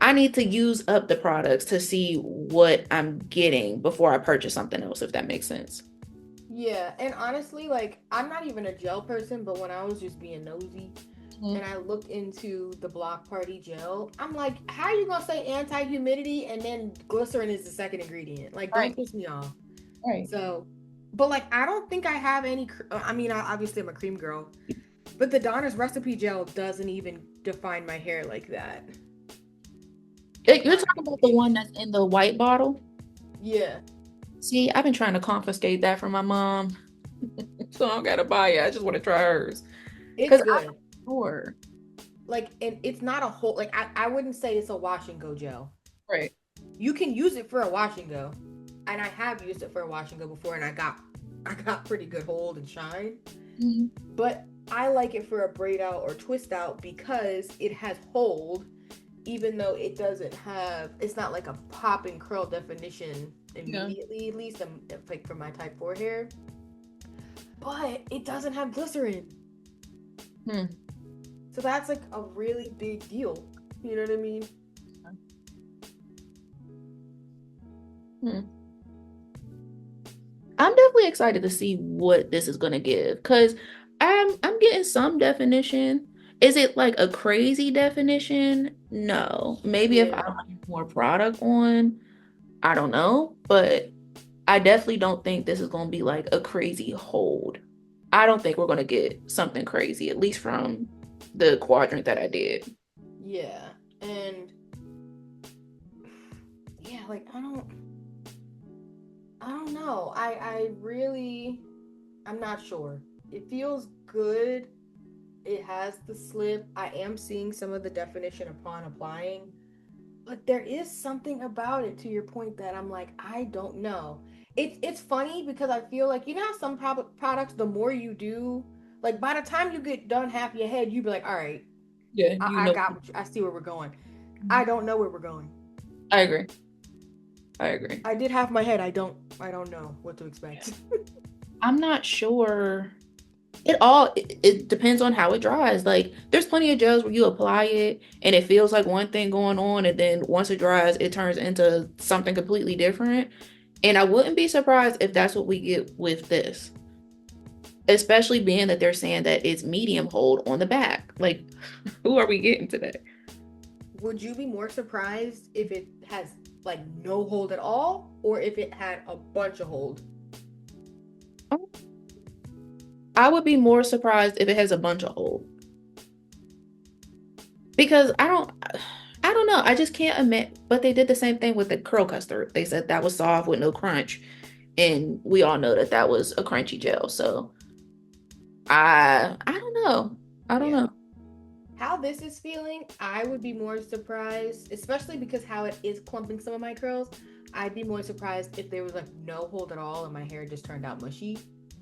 I need to use up the products to see what I'm getting before I purchase something else, if that makes sense. Yeah, and honestly, like, I'm not even a gel person, but when I was just being nosy, and I looked into the Block Party gel, I'm like, how are you gonna say anti-humidity and then glycerin is the second ingredient? Like, don't piss me off. Right. So, but like, I don't think I have any. I mean, obviously I'm a cream girl, but the Donna's Recipe gel doesn't even define my hair like that. You're talking about the one that's in the white bottle? Yeah. See, I've been trying to confiscate that from my mom. So I don't gotta buy it. I just want to try hers. It's I'm good. sure. Like, and it's not a whole, like, I wouldn't say it's a wash and go gel. Right. You can use it for a wash and go. And I have used it for a wash and go before, and I got pretty good hold and shine. Mhm. But I like it for a braid out or twist out because it has hold, even though it doesn't have, it's not like a pop and curl definition immediately, at least like for my type 4 hair. But it doesn't have glycerin. So that's like a really big deal. You know what I mean? I'm definitely excited to see what this is gonna give because I'm getting some definition. Is it like a crazy definition? No. Maybe if I like more product on, I don't know, but I definitely don't think this is gonna be like a crazy hold. I don't think we're gonna get something crazy, at least from the quadrant that I did. Yeah. And yeah, like I don't know. I'm not sure. It feels good. It has the slip. I am seeing some of the definition upon applying, but there is something about it, to your point, that I'm like, I don't know. It's funny because I feel like, you know how some products, the more you do, like by the time you get done half your head, you be like, all right, Yeah, I see where we're going. I don't know where we're going. I agree. I did half my head. I don't know what to expect. I'm not sure. It depends on how it dries. Like there's plenty of gels where you apply it and it feels like one thing going on, and then once it dries, it turns into something completely different. And I wouldn't be surprised if that's what we get with this. Especially being that they're saying that it's medium hold on the back. Like, who are we getting today? Would you be more surprised if it has like no hold at all, or if it had a bunch of hold? I would be more surprised if it has a bunch of hold. Because I don't know. I just can't admit, but they did the same thing with the curl custard. They said that was soft with no crunch. And we all know that that was a crunchy gel. So I don't know. I don't know. How this is feeling, I would be more surprised, especially because how it is clumping some of my curls. I'd be more surprised if there was like no hold at all and my hair just turned out mushy.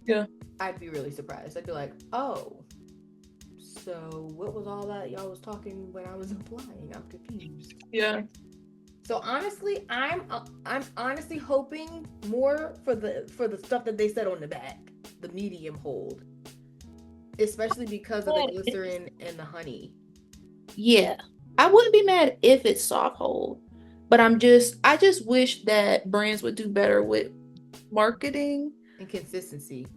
Yeah. I'd be really surprised. I'd be like, oh, so what was all that y'all was talking when I was applying? I'm confused. Yeah. So honestly, I'm honestly hoping more for the stuff that they said on the back, the medium hold, especially because of the glycerin and the honey. Yeah, I wouldn't be mad if it's soft hold, but I just wish that brands would do better with marketing and consistency.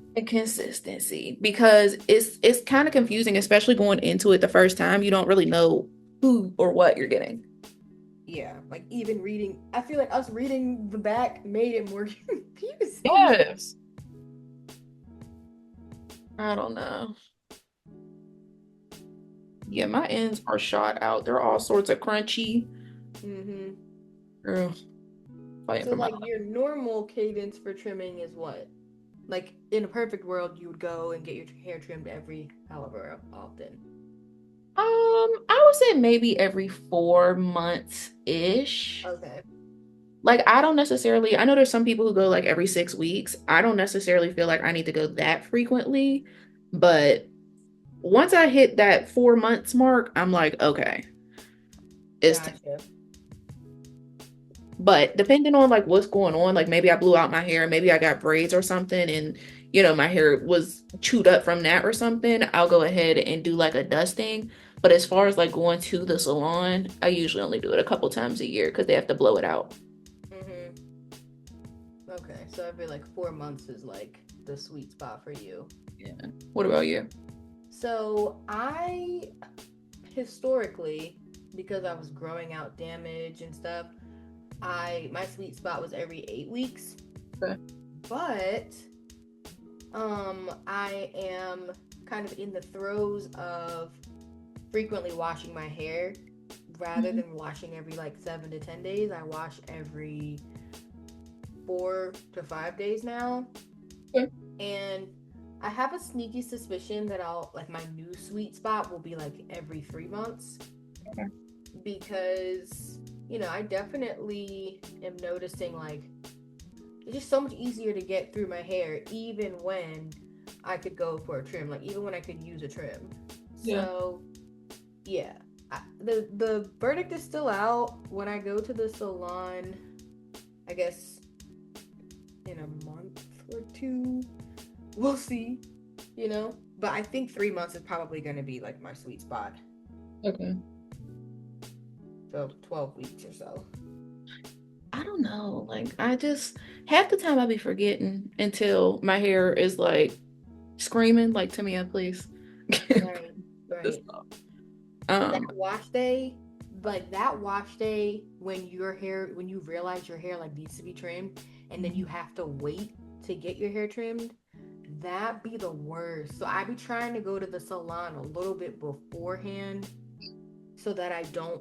Because it's kind of confusing, especially going into it the first time. You don't really know who or what you're getting. Yeah, like even reading, I feel like us reading the back made it more confusing. Yes. I don't know. Yeah, my ends are shot out. They're all sorts of crunchy. So like your normal cadence for trimming is what? Like in a perfect world, you would go and get your hair trimmed every however often. I would say maybe every 4 months ish. Okay. Like I don't necessarily, I know there's some people who go like every 6 weeks. I don't necessarily feel like I need to go that frequently, but once I hit that 4 months mark, I'm like, okay, it's time. But depending on like what's going on, like maybe I blew out my hair, maybe I got braids or something, and my hair was chewed up from that or something, I'll go ahead and do like a dusting. But as far as like going to the salon, I usually only do it a couple times a year because they have to blow it out. Okay, so I feel like 4 months is like the sweet spot for you. Yeah. What about you? So I historically, because I was growing out damage and stuff, my sweet spot was every 8 weeks. Okay. But I am kind of in the throes of frequently washing my hair rather Mhm. than washing every like 7 to 10 days. I wash every 4 to 5 days now. Okay. And I have a sneaky suspicion that I'll like my new sweet spot will be like every 3 months Okay. because I definitely am noticing like it's just so much easier to get through my hair even when I could go for a trim, like even when I could use a trim. Yeah. So yeah, the verdict is still out. When I go to the salon, I guess in a month or two, we'll see, but I think 3 months is probably going to be like my sweet spot. Okay. So 12 weeks or so. I don't know. Like, I just half the time I be forgetting until my hair is like screaming, like, Tamia, please. Right, This right. stuff. That wash day, like that wash day when you realize your hair like needs to be trimmed and then you have to wait to get your hair trimmed, that be the worst. So I be trying to go to the salon a little bit beforehand so that I don't,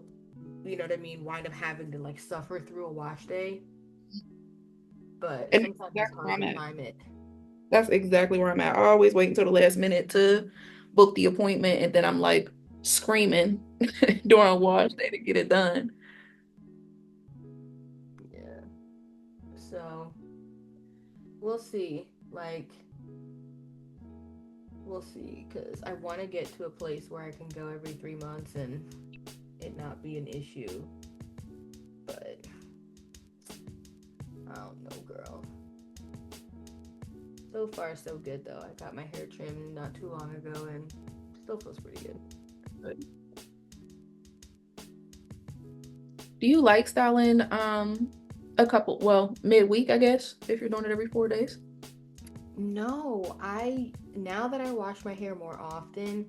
you know what I mean, wind up having to like suffer through a wash day. But And sometimes it's that's where hard I'm to at. time it. That's exactly where I'm at. I always wait until the last minute to book the appointment, and then I'm like screaming during a wash day to get it done. Yeah. So we'll see. Like, we'll see. Because I want to get to a place where I can go every 3 months and it not be an issue. But I don't know, girl. So far, so good though. I got my hair trimmed not too long ago and still feels pretty good. Do you like styling a couple, well, midweek, I guess, if you're doing it every 4 days? No, now that I wash my hair more often,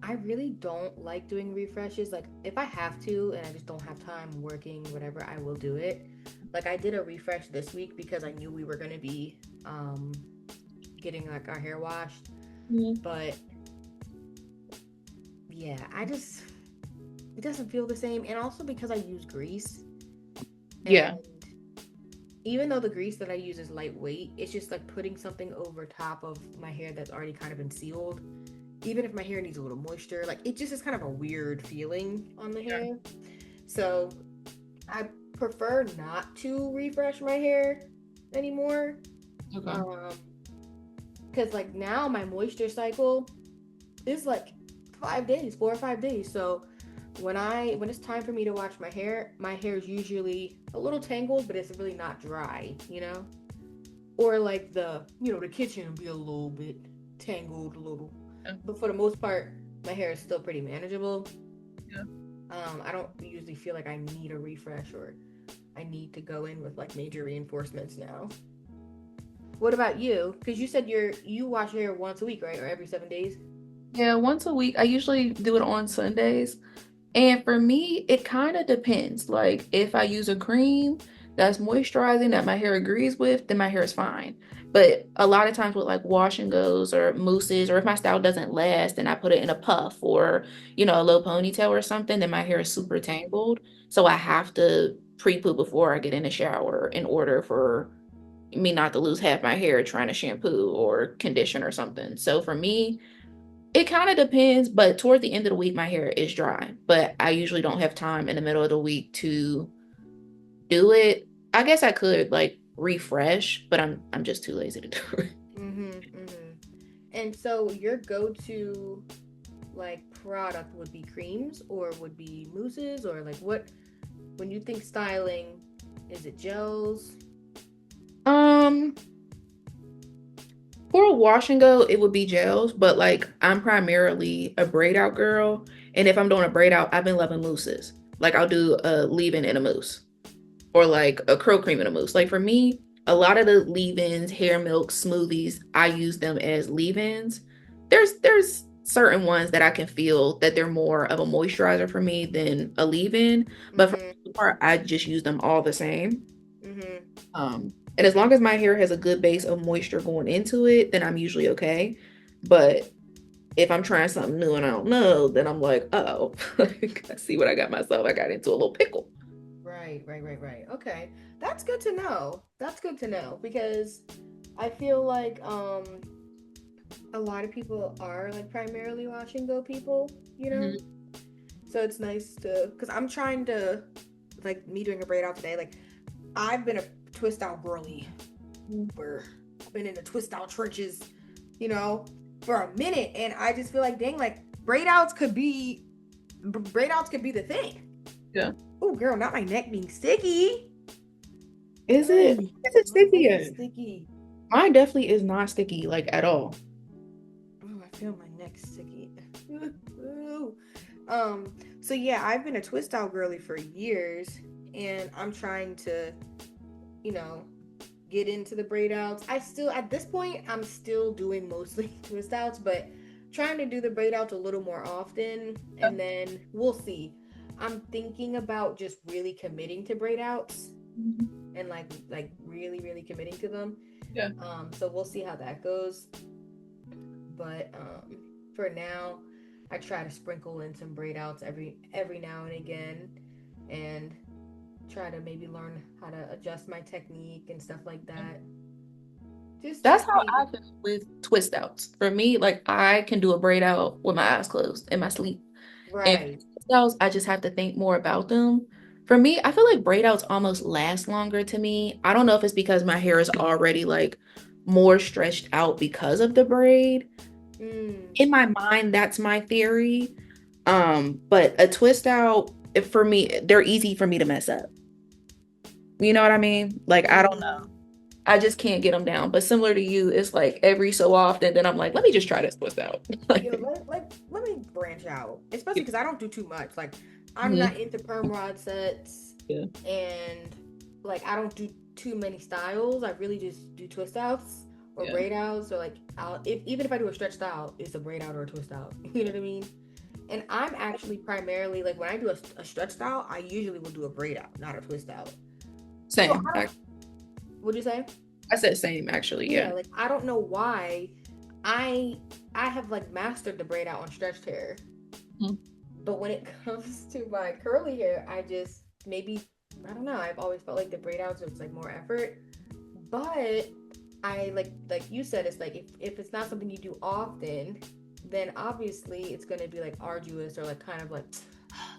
I really don't like doing refreshes. Like if I have to and I just don't have time working, whatever, I will do it. Like I did a refresh this week because I knew we were gonna be getting like our hair washed. Mhm. But yeah, it doesn't feel the same. And also because I use grease Yeah. and even though the grease that I use is lightweight, it's just like putting something over top of my hair that's already kind of been sealed. Even if my hair needs a little moisture, like it just is kind of a weird feeling on the hair. So I prefer not to refresh my hair anymore. Okay. Because like now my moisture cycle is like 5 days, 4 or 5 days. So when it's time for me to wash my hair is usually a little tangled, but it's really not dry. Or like the kitchen will be a little bit tangled a little. Yeah. But for the most part, my hair is still pretty manageable. Yeah. I don't usually feel like I need a refresh or I need to go in with like major reinforcements now. What about you? Because you said you wash your hair once a week, right? Or every 7 days? Yeah, once a week. I usually do it on Sundays. And for me, it kind of depends. Like if I use a cream that's moisturizing that my hair agrees with, then my hair is fine. But a lot of times with like wash and goes or mousses, or if my style doesn't last and I put it in a puff or, a low ponytail or something, then my hair is super tangled. So I have to pre-poo before I get in the shower in order for me not to lose half my hair trying to shampoo or condition or something. So for me, it kind of depends, but toward the end of the week, my hair is dry. But I usually don't have time in the middle of the week to do it. I guess I could like refresh, but I'm just too lazy to do it. Mm-hmm. Mm-hmm. And so your go-to like product would be creams or would be mousses or like what when you think styling, is it gels? Um, for a wash and go, it would be gels, but like I'm primarily a braid out girl. And if I'm doing a braid out, I've been loving mousses. Like I'll do a leave-in and a mousse, or like a curl cream and a mousse. Like for me, a lot of the leave-ins, hair milk, smoothies, I use them as leave-ins. There's certain ones that I can feel that they're more of a moisturizer for me than a leave-in. But for the most part, I just use them all the same. And as long as my hair has a good base of moisture going into it, then I'm usually okay. But if I'm trying something new and I don't know, then I'm like, oh, I see what I got myself. I got into a little pickle. Right. Okay. That's good to know. That's good to know because I feel like a lot of people are like primarily wash and go people, you know? Mhm. So it's nice to, because I'm trying to, like me doing a braid out today, like I've been a twist out girly for, I've been in the twist out trenches, you know, for a minute. And I just feel like, dang, like braid outs could be the thing. Yeah. Oh, girl, not my neck being sticky. Is it? Is it sticky My neck is yet? sticky. Mine definitely is not sticky, like at all. Oh, I feel my neck sticky. So yeah, I've been a twist out girly for years, and I'm trying to, you know, get into the braid outs. I still, at this point, I'm still doing mostly twist outs, but trying to do the braid outs a little more often, and then we'll see. I'm thinking about just really committing to braid outs and like really committing to them. Yeah. So we'll see how that goes. But for now, I try to sprinkle in some braid outs every now and again, and try to maybe learn how to adjust my technique and stuff like that. Just That's to how see. I feel with twist outs. For me, like I can do a braid out with my eyes closed in my sleep. And Right. twist outs, I just have to think more about them. For me, I feel like braid outs almost last longer to me. I don't know if it's because my hair is already like more stretched out because of the braid. Mm. In my mind, that's my theory. But a twist out, for me, they're easy for me to mess up. You know what I mean? Like I don't know. Mm. I just can't get them down. But similar to you, it's like every so often, then I'm like, let me just try this twist out. You know, let me branch out, especially because I don't do too much. Like, I'm Mhm. not into perm rod sets, Yeah. and like I don't do too many styles. I really just do twist outs or Yeah. braid outs, or like even if I do a stretch style, it's a braid out or a twist out. You know what I mean? And I'm actually primarily like when I do a stretch style, I usually will do a braid out, not a twist out. So Same. what'd you say? I said same actually. Yeah, Yeah. like I don't know why I I have like mastered the braid out on stretched hair. Mhm. But when it comes to my curly hair, I just maybe I don't know. I've always felt like the braid outs was like more effort. But I like you said, it's like if it's not something you do often, then obviously it's gonna be like arduous or like kind of like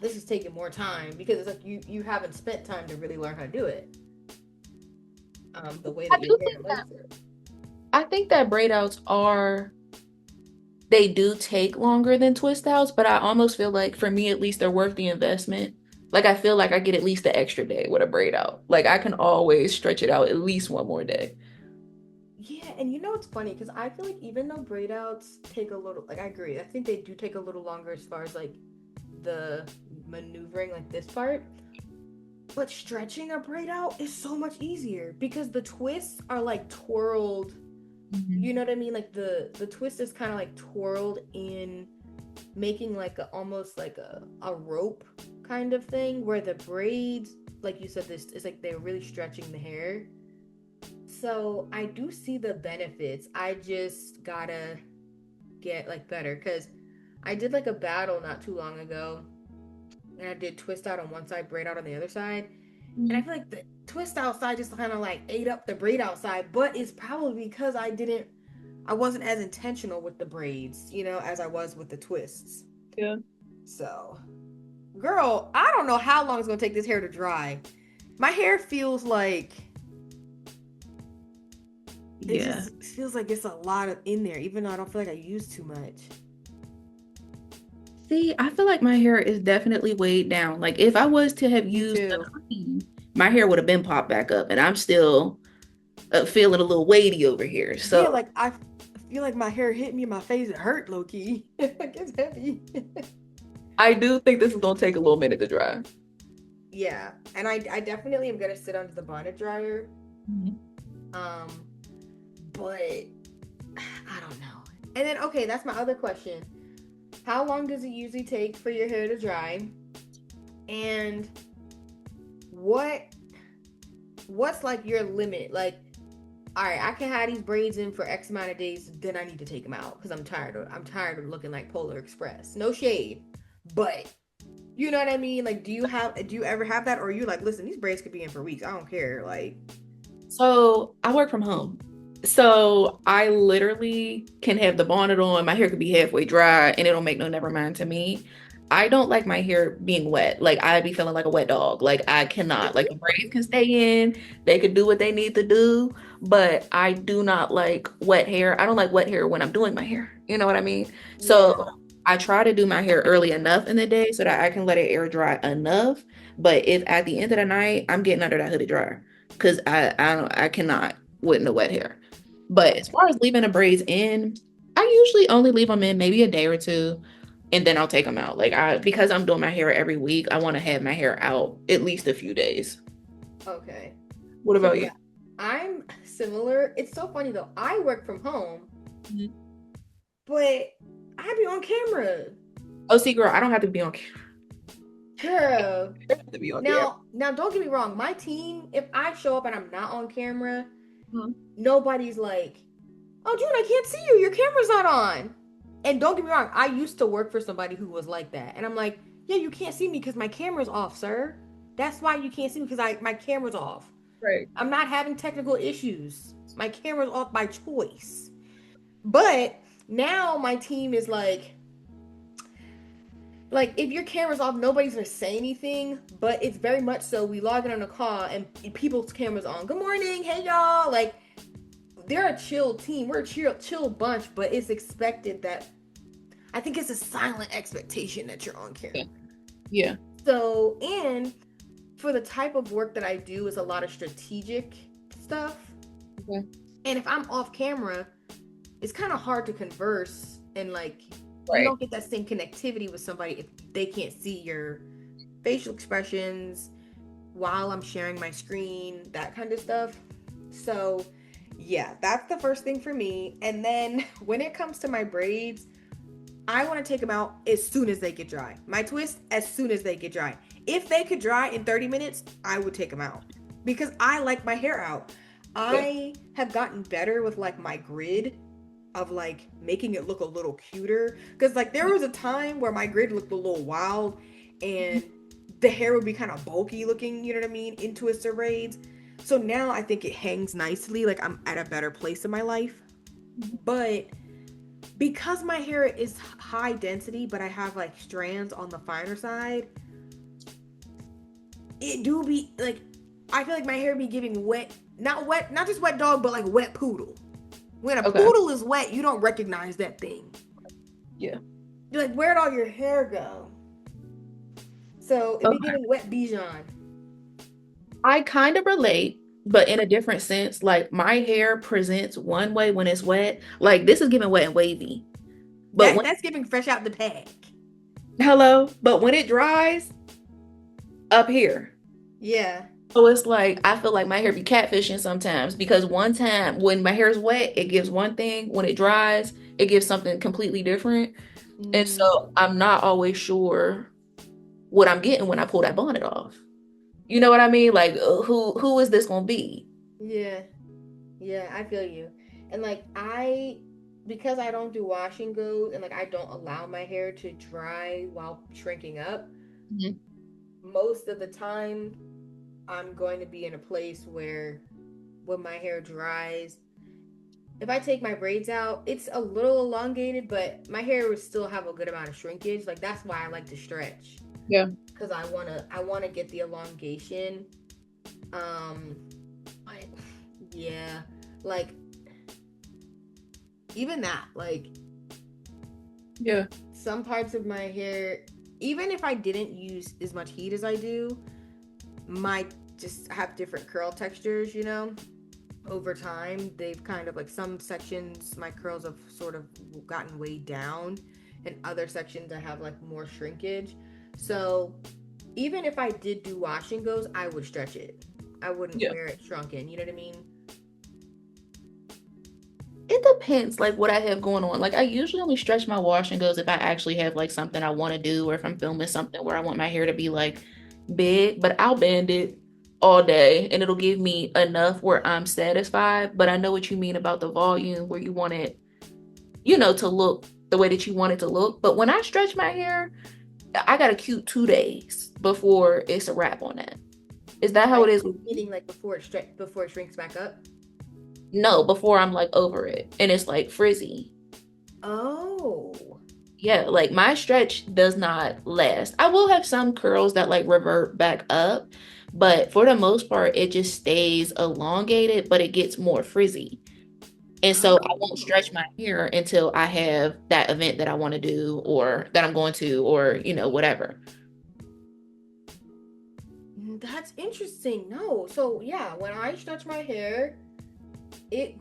this is taking more time because it's like you haven't spent time to really learn how to do it. The way I that your do hair think that likes it. I think that braid outs are they do take longer than twist outs, but I almost feel like for me at least they're worth the investment. Like I feel like I get at least the extra day with a braid out. Like I can always stretch it out at least one more day. Yeah, and you know it's funny because I feel like even though braid outs take a little, like I agree, I think they do take a little longer as far as like the maneuvering, like this part. But stretching a braid out is so much easier because the twists are like twirled. You know what I mean? Like the twist is kind of like twirled in making like a almost like a rope kind of thing where the braids, like you said, this is like they're really stretching the hair. So I do see the benefits. I just gotta get like better because I did like a battle not too long ago and I did twist out on one side, braid out on the other side. And I feel like the twist outside just kind of like ate up the braid outside, but it's probably because I wasn't as intentional with the braids, you know, as I was with the twists. Yeah. So, girl, I don't know how long it's gonna take this hair to dry. My hair feels like it Yeah. just feels like it's a lot of in there, even though I don't feel like I use too much. See, I feel like my hair is definitely weighed down. Like if I was to have Me used a too. cream, my hair would have been popped back up, and I'm still feeling a little weighty over here. Yeah, So like I feel like my hair hit me in my face. It hurt, low key. Like it's heavy. I do think this is gonna take a little minute to dry. Yeah, and I definitely am gonna sit under the bonnet dryer. Um, but I don't know. And then okay, that's my other question. How long does it usually take for your hair to dry? And what what's like your limit? Like, all right, I can have these braids in for X amount of days, then I need to take them out because I'm tired of looking like Polar Express. No shade, but you know what I mean? Like, do you ever have that, or are you like, listen, these braids could be in for weeks. I don't care. Like, So I work from home. So I literally can have the bonnet on. My hair could be halfway dry and it'll make no never mind to me. I don't like my hair being wet. Like I'd be feeling like a wet dog. Like I cannot. Like the braids can stay in. They could do what they need to do. But I do not like wet hair. I don't like wet hair when I'm doing my hair. You know what I mean? yeah, So I try to do my hair early enough in the day so that I can let it air dry enough. But if at the end of the night I'm getting under that hooded dryer because I cannot with the wet hair. But as okay, far as leaving the braids in, I usually only leave them in maybe a day or two, and then I'll take them out. Like because I'm doing my hair every week, I want to have my hair out at least a few days. okay. What So about you? yeah, I'm similar. It's so funny though. I work from home, Mhm. but I be on camera, Oh, see, girl, I don't have to be on camera. girl. I don't have to be on camera. Now, don't get me wrong. My team, if I show up and I'm not on camera, Mhm. nobody's like, "Oh, June, I can't see you. Your camera's not on." And don't get me wrong. I used to work for somebody who was like that, and I'm like, "Yeah, you can't see me because my camera's off, sir. That's why you can't see me because my camera's off. Right. I'm not having technical issues. My camera's off by choice." But now my team is like if your camera's off, nobody's gonna say anything. But it's very much so we log in on a call and people's cameras on. Good morning, hey y'all. Like they're a chill team. We're a chill bunch, but it's expected that I think it's a silent expectation that you're on camera. Yeah. Yeah. So and for the type of work that I do is a lot of strategic stuff. Okay. And if I'm off camera, it's kind of hard to converse and like you Right. don't get that same connectivity with somebody if they can't see your facial expressions while I'm sharing my screen, that kind of stuff. So, yeah, that's the first thing for me. And then when it comes to my braids, I want to take them out as soon as they get dry. My twist, as soon as they get dry. If they could dry in 30 minutes, I would take them out because I like my hair out. Yeah. I have gotten better with like my grid of like making it look a little cuter because like there was a time where my grid looked a little wild and the hair would be kind of bulky looking, you know what I mean, in twister braids. So now I think it hangs nicely, like I'm at a better place in my life. But because my hair is high density but I have like strands on the finer side, it do be like I feel like my hair be giving wet, not just wet dog, but like wet poodle. When a Okay. poodle is wet, you don't recognize that thing. Yeah. You're like, where'd all your hair go? So it be Okay. giving wet Bijan. I kind of relate, but in a different sense. Like my hair presents one way when it's wet. Like this is giving wet and wavy. But when That's giving fresh out the pack. hello, but when it dries up here. Yeah. So it's like I feel like my hair be catfishing sometimes because one time when my hair is wet, it gives one thing. When it dries, it gives something completely different. And Mm, so I'm not always sure what I'm getting when I pull that bonnet off. You know what I mean? Like who is this gonna be? yeah. Yeah, I feel you. And like because I don't do washing goes and like I don't allow my hair to dry while shrinking up, Mhm. most of the time I'm going to be in a place where when my hair dries, if I take my braids out, it's a little elongated, but my hair would still have a good amount of shrinkage. Like that's why I like to stretch Yeah. because I wanna get the elongation. Um, but yeah, like even that, like Yeah. some parts of my hair, even if I didn't use as much heat as I do, might just have different curl textures, you know? Over time, they've kind of like some sections, my curls have sort of gotten way down, and other sections I have like more shrinkage. So even if I did do wash and goes, I would stretch it. I wouldn't Yeah. wear it shrunken, you know what I mean? It depends like what I have going on. Like I usually only stretch my wash and goes if I actually have like something I want to do, or if I'm filming something where I want my hair to be like big, but I'll band it all day and it'll give me enough where I'm satisfied. But I know what you mean about the volume where you want it, to look the way that you want it to look. But when I stretch my hair, I got a cute 2 days before it's a wrap on that. Is that how it is? Meaning like before it shrinks back up? No, before I'm like over it and it's like frizzy. Oh. Yeah, like my stretch does not last. I will have some curls that like revert back up, but for the most part, it just stays elongated, but it gets more frizzy. And so I won't stretch my hair until I have that event that I want to do or that I'm going to, or, whatever. That's interesting. No. So yeah, when I stretch my hair, it'll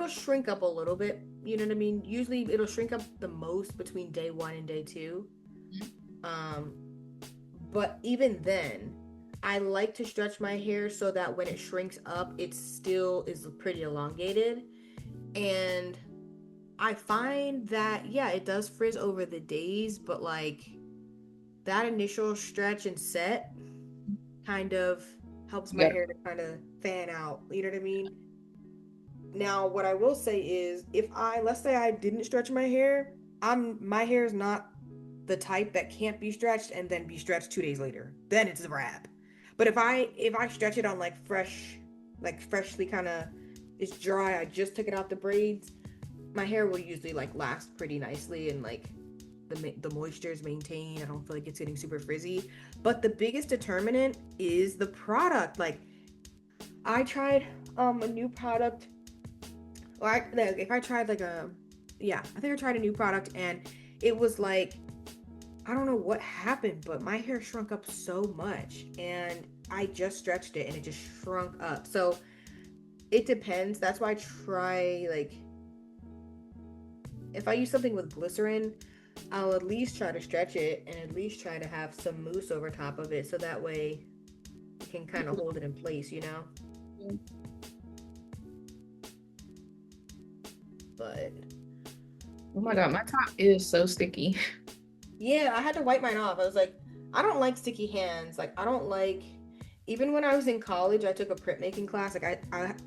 shrink up a little bit. You know what I mean? Usually it'll shrink up the most between day 1 and day 2. But even then, I like to stretch my hair so that when it shrinks up, it still is pretty elongated. And I find that, yeah, it does frizz over the days, but like that initial stretch and set kind of helps my hair to kind of fan out. You know what I mean? Now, what I will say is, let's say I didn't stretch my hair, my hair is not the type that can't be stretched and then be stretched 2 days later. Then it's a wrap. But if I stretch it on like freshly kind of, it's dry, I just took it out the braids, my hair will usually like last pretty nicely and like the moisture is maintained. I don't feel like it's getting super frizzy. But the biggest determinant is the product. Like I tried a new product, or I think I tried a new product and it was like, I don't know what happened, but my hair shrunk up so much and I just stretched it and it just shrunk up. So it depends. That's why I try, like, if I use something with glycerin, I'll at least try to stretch it and at least try to have some mousse over top of it so that way you can kind of hold it in place, But oh my God, my top is so sticky. yeah, I had to wipe mine off. I was like, I don't like sticky hands. Like, I don't like, even when I was in college, I took a printmaking class. Like,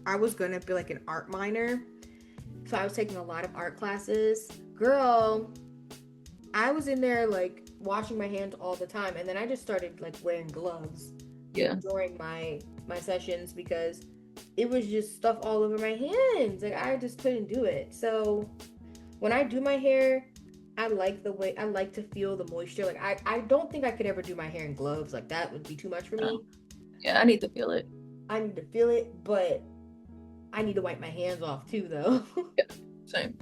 I was gonna be like an art minor, so I was taking a lot of art classes. Girl, I was in there like washing my hands all the time, and then I just started like wearing gloves during my sessions because it was just stuff all over my hands. Like I just couldn't do it. So when I do my hair, I like to feel the moisture. Like I don't think I could ever do my hair in gloves. Like that would be too much for me. Yeah, I need to feel it. I need to feel it, but I need to wipe my hands off too, though. Yeah, same.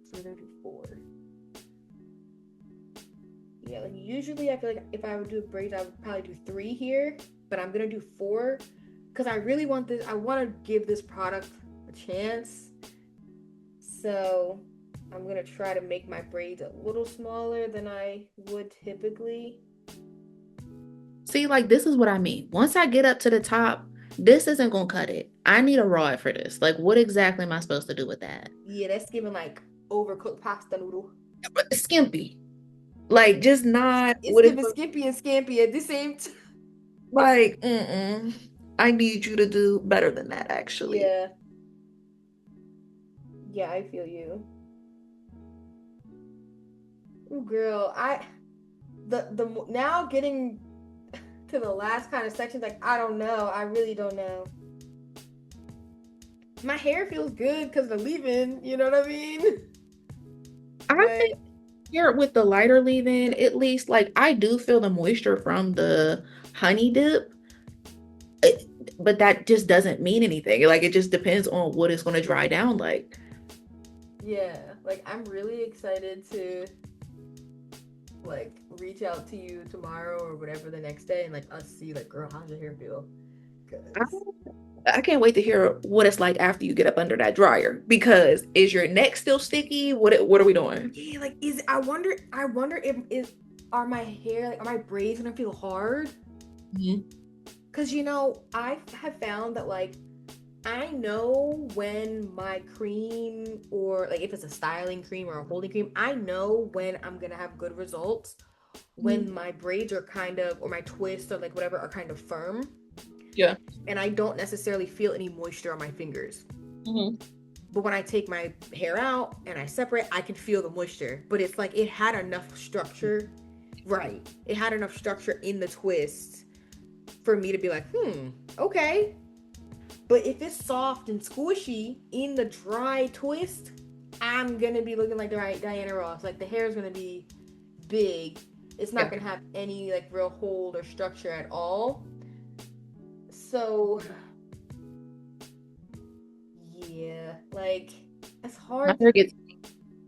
So we're gonna do 4. Yeah, like usually I feel like if I would do braids, I would probably do 3 here, but I'm gonna do 4 because I really want this. I want to give this product a chance. So I'm gonna try to make my braids a little smaller than I would typically. See, like this is what I mean. Once I get up to the top, this isn't gonna cut it. I need a rod for this. Like, what exactly am I supposed to do with that? Yeah, that's giving like overcooked pasta noodle. Skimpy. Like, just not. It's giving skimpy and scampy at the same time. Like, I need you to do better than that, actually. Yeah. Yeah, I feel you. Ooh, girl, the now getting to the last kind of sections, like I don't know. I really don't know. My hair feels good because of the leave-in, you know what I mean? I think here with the lighter leave-in, at least, like I do feel the moisture from the honey dip, but that just doesn't mean anything. Like it just depends on what it's going to dry down like. Yeah, like I'm really excited to like reach out to you tomorrow or whatever the next day and like us see like, girl, how's your hair feel? I can't wait to hear what it's like after you get up under that dryer, because is your neck still sticky? What are we doing? Yeah, like I wonder if are my braids gonna feel hard? Mm-hmm. Because I have found that like I know when my cream, or like if it's a styling cream or a holding cream, I know when I'm gonna have good results when my braids are kind of, or my twists or like whatever are kind of firm. Yeah. And I don't necessarily feel any moisture on my fingers. But when I take my hair out and I separate, I can feel the moisture. But it's like it had enough structure. Right. It had enough structure in the twist for me to be like, okay. But if it's soft and squishy in the dry twist, I'm going to be looking like Diana Ross. Like the hair is going to be big. It's not going to have any like real hold or structure at all. So, yeah, like it's My hard. hair gets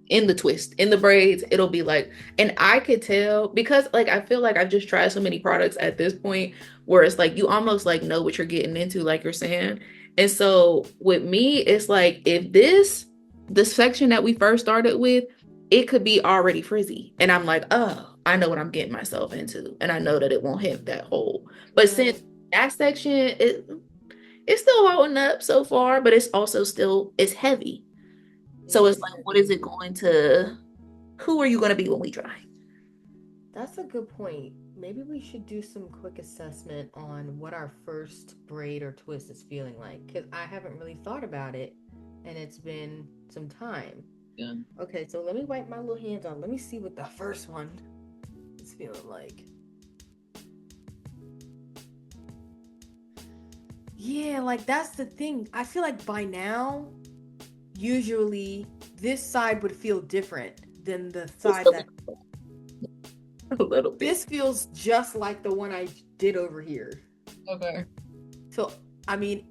in the twist, in the braids, it'll be like, and I could tell because like I feel like I've just tried so many products at this point where it's like you almost like know what you're getting into, like you're saying. And so with me, it's like if the section that we first started with, it could be already frizzy. And I'm like, oh, I know what I'm getting myself into. And I know that it won't hit that hole. But since that section, it's still holding up so far, but it's also still it's heavy. So it's like, what is it going to, who are you going to be when we dry? That's a good point. Maybe we should do some quick assessment on what our first braid or twist is feeling like, because I haven't really thought about it and it's been some time. Yeah. Okay, so let me wipe my little hands on. Let me see what the first one is feeling like. Yeah, like that's the thing. I feel like by now, usually this side would feel different than the side that a little bit. This feels just like the one I did over here. Okay. So, I mean,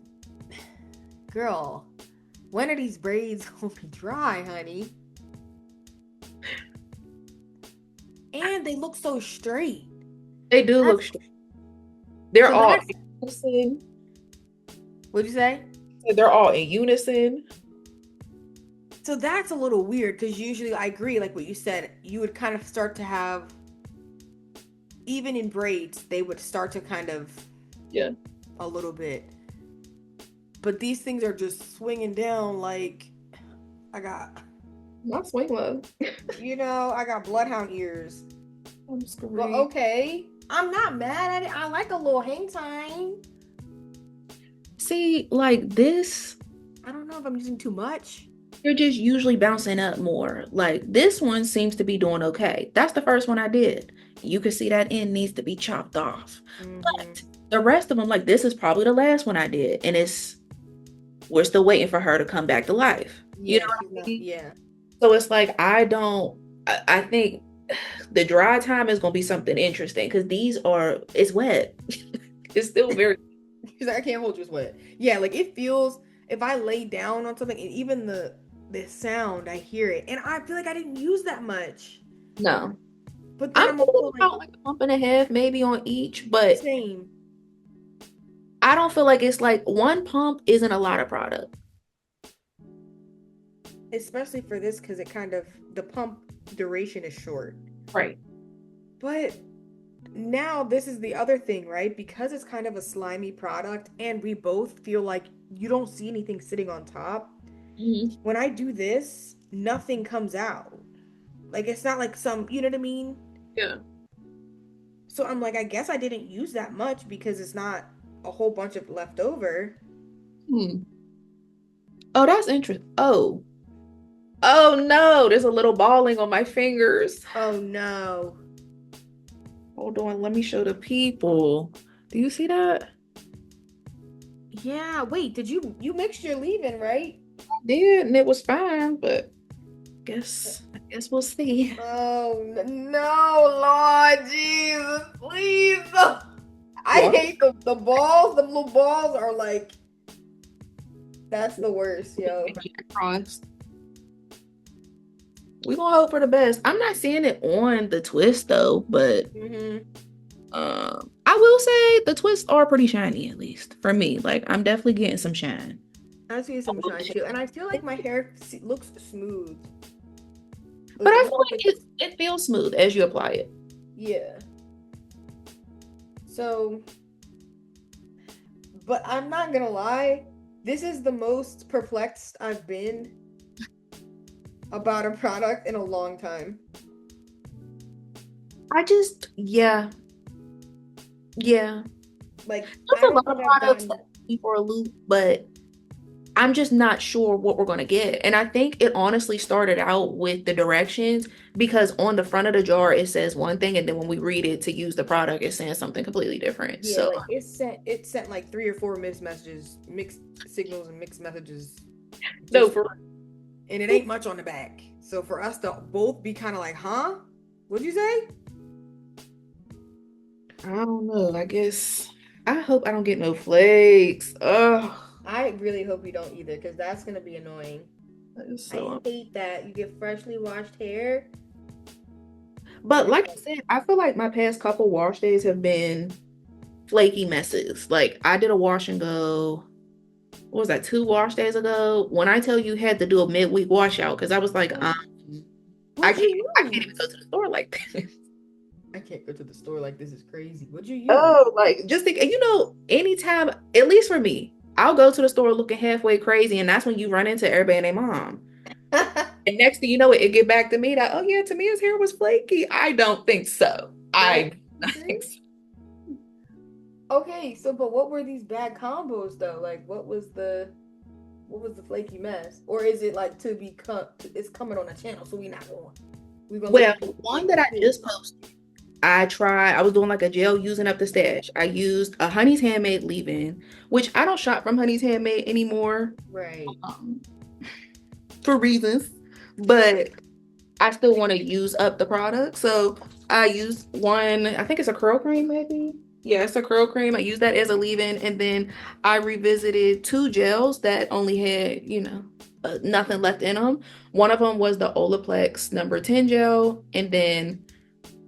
girl, when are these braids gonna be dry, honey? And they look so straight. They do look straight. They're all in unison. What'd you say? They're all in unison. So that's a little weird because usually I agree, like what you said, you would kind of start to have, even in braids, they would start to kind of, a little bit. But these things are just swinging down like I got. Not swing low. I got bloodhound ears. I'm screwed. Well, okay. I'm not mad at it. I like a little hang time. See, like this. I don't know if I'm using too much. You're just usually bouncing up more. Like this one seems to be doing okay. That's the first one I did. You can see that end needs to be chopped off. But the rest of them, like this is probably the last one I did. And we're still waiting for her to come back to life. Yeah, you know what I mean? Yeah. So it's like, I think the dry time is going to be something interesting because it's wet. It's still very. She's like, I can't hold you, it's wet. Yeah, like it feels, if I lay down on something, and even the sound, I hear it. And I feel like I didn't use that much. No. But then I'm about like a pump and a half maybe on each, but same. I don't feel like it's like one pump isn't a lot of product. Especially for this, because it kind of, the pump duration is short. Right. But now this is the other thing, right? Because it's kind of a slimy product and we both feel like you don't see anything sitting on top. Mm-hmm. When I do this, nothing comes out. Like it's not like you know what I mean? Yeah. So I'm like, I guess I didn't use that much because it's not a whole bunch of leftover. Oh, that's interesting. Oh no, there's a little balling on my fingers. Oh no. Hold on, let me show the people. Do you see that? Yeah, wait, did you mixed your leave-in, right? I did, and it was fine, but I guess we'll see. Oh no, Lord Jesus, please. I hate the balls. The little balls are like, that's the worst, yo. Crossed. We gonna hope for the best. I'm not seeing it on the twist though, but I will say the twists are pretty shiny, at least for me. Like I'm definitely getting some shine. I see some shine too, and I feel like my hair looks smooth. But I feel like it feels smooth as you apply it. Yeah. So, but I'm not gonna lie, This is the most perplexed I've been about a product in a long time. Yeah. Like, There's I a don't lot of think I've products gotten. that keep me for a loop, but I'm just not sure what we're going to get. And I think it honestly started out with the directions because on the front of the jar it says one thing, and then when we read it to use the product, it's saying something completely different. Yeah, So like it sent like 3 or 4 mixed messages, mixed signals and mixed messages. no, Just for and it ain't much on the back. So for us to both be kind of like, huh? What'd you say? I don't know. I guess I hope I don't get no flakes. Ugh. I really hope you don't either, because that's gonna be annoying. That is I so hate that. You get freshly washed hair. But like I said, I feel like my past couple wash days have been flaky messes. Like I did a wash and go, what was that, 2 wash days ago? When I tell you had to do a midweek washout, because I was like, I What'd can't you I can't even use? go to the store like this. I can't go to the store like this is crazy. What'd you use? Oh, like just think, anytime, at least for me, I'll go to the store looking halfway crazy, and that's when you run into everybody and their mom. And next thing you know, it get back to me that, oh yeah, Tamia's hair was flaky. I don't think so. I don't think so. Okay, so but what were these bad combos though? Like what was the flaky mess? Or is it like to be it's coming on the channel, so we gonna Well, look one that I just posted, I was doing like a gel using up the stash. I used a Honey's Handmade leave-in, which I don't shop from Honey's Handmade anymore, right. for reasons, but I still want to use up the product. So I used one, I think it's a curl cream, maybe. Yeah, it's a curl cream. I used that as a leave-in, and then I revisited 2 gels that only had, nothing left in them. One of them was the Olaplex number 10 gel, and then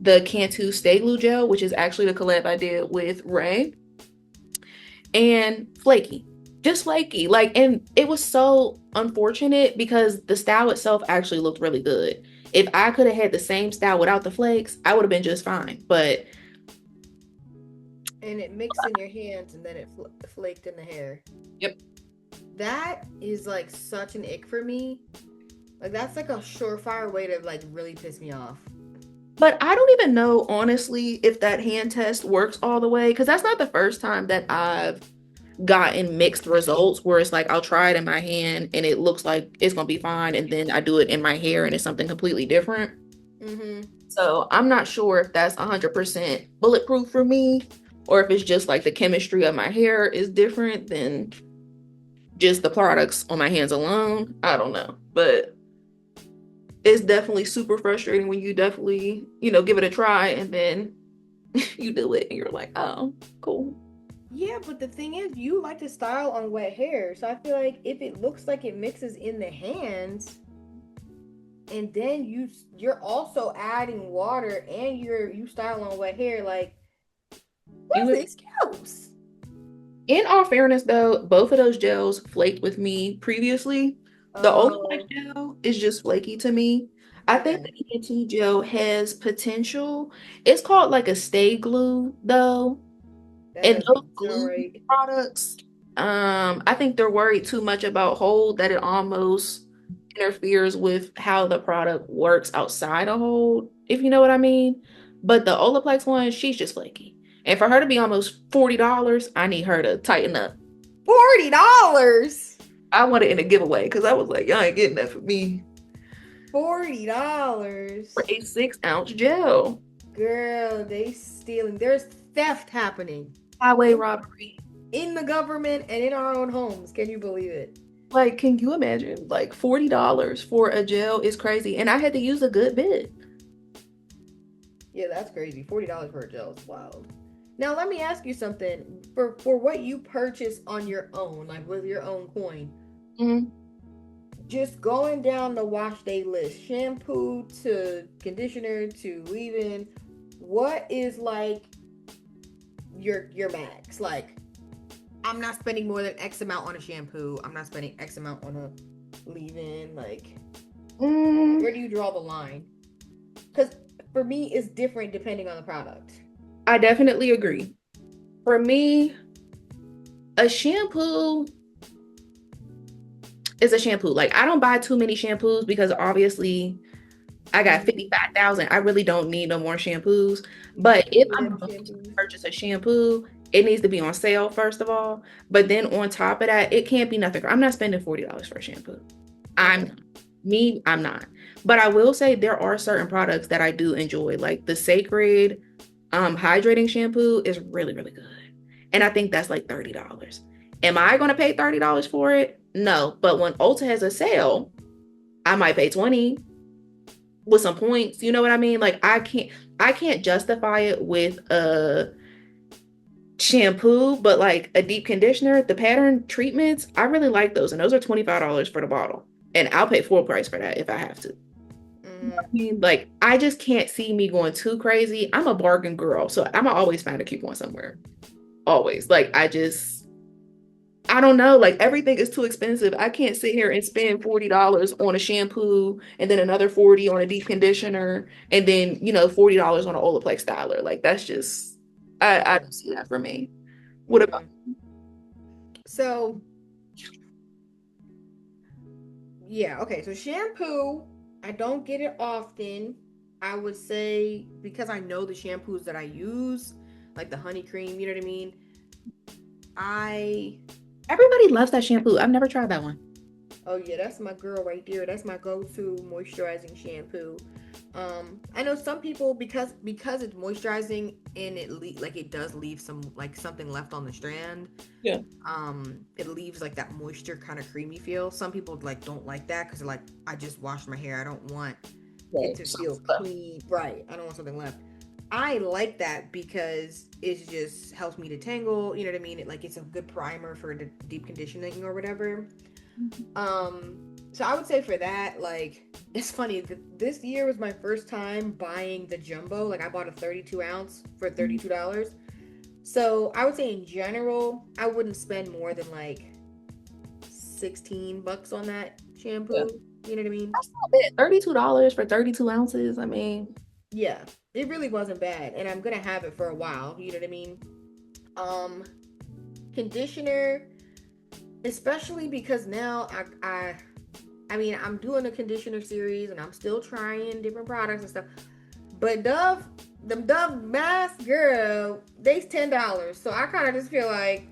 the Cantu Stay Glue gel, which is actually the collab I did with Ray, and flaky, just flaky. Like, and it was so unfortunate because the style itself actually looked really good. If I could have had the same style without the flakes, I would have been just fine. But And it mixed in your hands and then it flaked in the hair. yep. That is like such an ick for me. Like that's like a surefire way to like really piss me off. But I don't even know, honestly, if that hand test works all the way, because that's not the first time that I've gotten mixed results where it's like I'll try it in my hand and it looks like it's gonna be fine, and then I do it in my hair and it's something completely different. So I'm not sure if that's 100% bulletproof for me, or if it's just like the chemistry of my hair is different than just the products on my hands alone. I don't know, but it's definitely super frustrating when you definitely, give it a try and then you do it and you're like, oh, cool. Yeah, but the thing is, you like to style on wet hair. So I feel like if it looks like it mixes in the hands, and then you're also adding water and you style on wet hair, like what's the excuse? In all fairness, though, both of those gels flaked with me previously. The Olaplex gel is just flaky to me. I think the ENT gel has potential. It's called like a stay glue, though. And those glue products, I think they're worried too much about hold that it almost interferes with how the product works outside of hold, if you know what I mean. But the Olaplex one, she's just flaky. And for her to be almost $40, I need her to tighten up. $40? I want it in a giveaway because I was like, y'all ain't getting that for me. $40 for a 6-ounce gel. Girl, they stealing. There's theft happening. Highway robbery. In the government and in our own homes. Can you believe it? Like, can you imagine? Like, $40 for a gel is crazy. And I had to use a good bit. Yeah, that's crazy. $40 for a gel is wild. Now, let me ask you something. For what you purchase on your own, like with your own coin, just going down the wash day list, shampoo to conditioner to leave-in, what is like your max? Like, I'm not spending more than X amount on a shampoo. I'm not spending X amount on a leave-in. Like, where do you draw the line? Because for me, it's different depending on the product. I definitely agree. For me, a shampoo, is a shampoo. Like I don't buy too many shampoos because obviously I got 55,000. I really don't need no more shampoos. But if Need I'm them going to shampoos. purchase a shampoo, it needs to be on sale first of all. But then on top of that, it can't be nothing. I'm not spending $40 for a shampoo. Okay. I'm not. But I will say there are certain products that I do enjoy. Like the Sacred hydrating shampoo is really, really good. And I think that's like $30. Am I gonna pay $30 for it? No. But when Ulta has a sale, I might pay 20 with some points. You know what I mean? Like I can't justify it with a shampoo, but like a deep conditioner, the pattern treatments, I really like those. And those are $25 for the bottle. And I'll pay full price for that if I have to. You know what I mean? Like I just can't see me going too crazy. I'm a bargain girl, so I'm gonna always find a coupon somewhere. Always. Like I don't know, like everything is too expensive. I can't sit here and spend $40 on a shampoo and then another 40 on a deep conditioner and then, $40 on an Olaplex styler. Like that's just I don't see that for me. What about So yeah, okay. So shampoo, I don't get it often. I would say because I know the shampoos that I use, like the honey cream, you know what I mean? I everybody loves that shampoo. I've never tried that one. Oh yeah, that's my girl right there. That's my go-to moisturizing shampoo. I know some people because it's moisturizing and like it does leave some like something left on the strand. Yeah. It leaves like that moisture kind of creamy feel. Some people like don't like that because they're like, I just washed my hair. I don't want it to feel clean. Right. I don't want something left. I like that because it just helps me to tangle. You know what I mean? It's a good primer for the deep conditioning or whatever. So I would say for that, like, it's funny that this year was my first time buying the jumbo. Like I bought a 32 ounce for $32. So I would say in general, I wouldn't spend more than like $16 on that shampoo. Yeah. You know what I mean? That's not bad. $32 for 32 ounces. I mean, Yeah, it really wasn't bad. And I'm gonna have it for a while, you know what I mean? Um, Conditioner, especially because now I mean, I'm doing a conditioner series and I'm still trying different products and stuff. But them Dove masks, girl, they's $10. So I kind of just feel like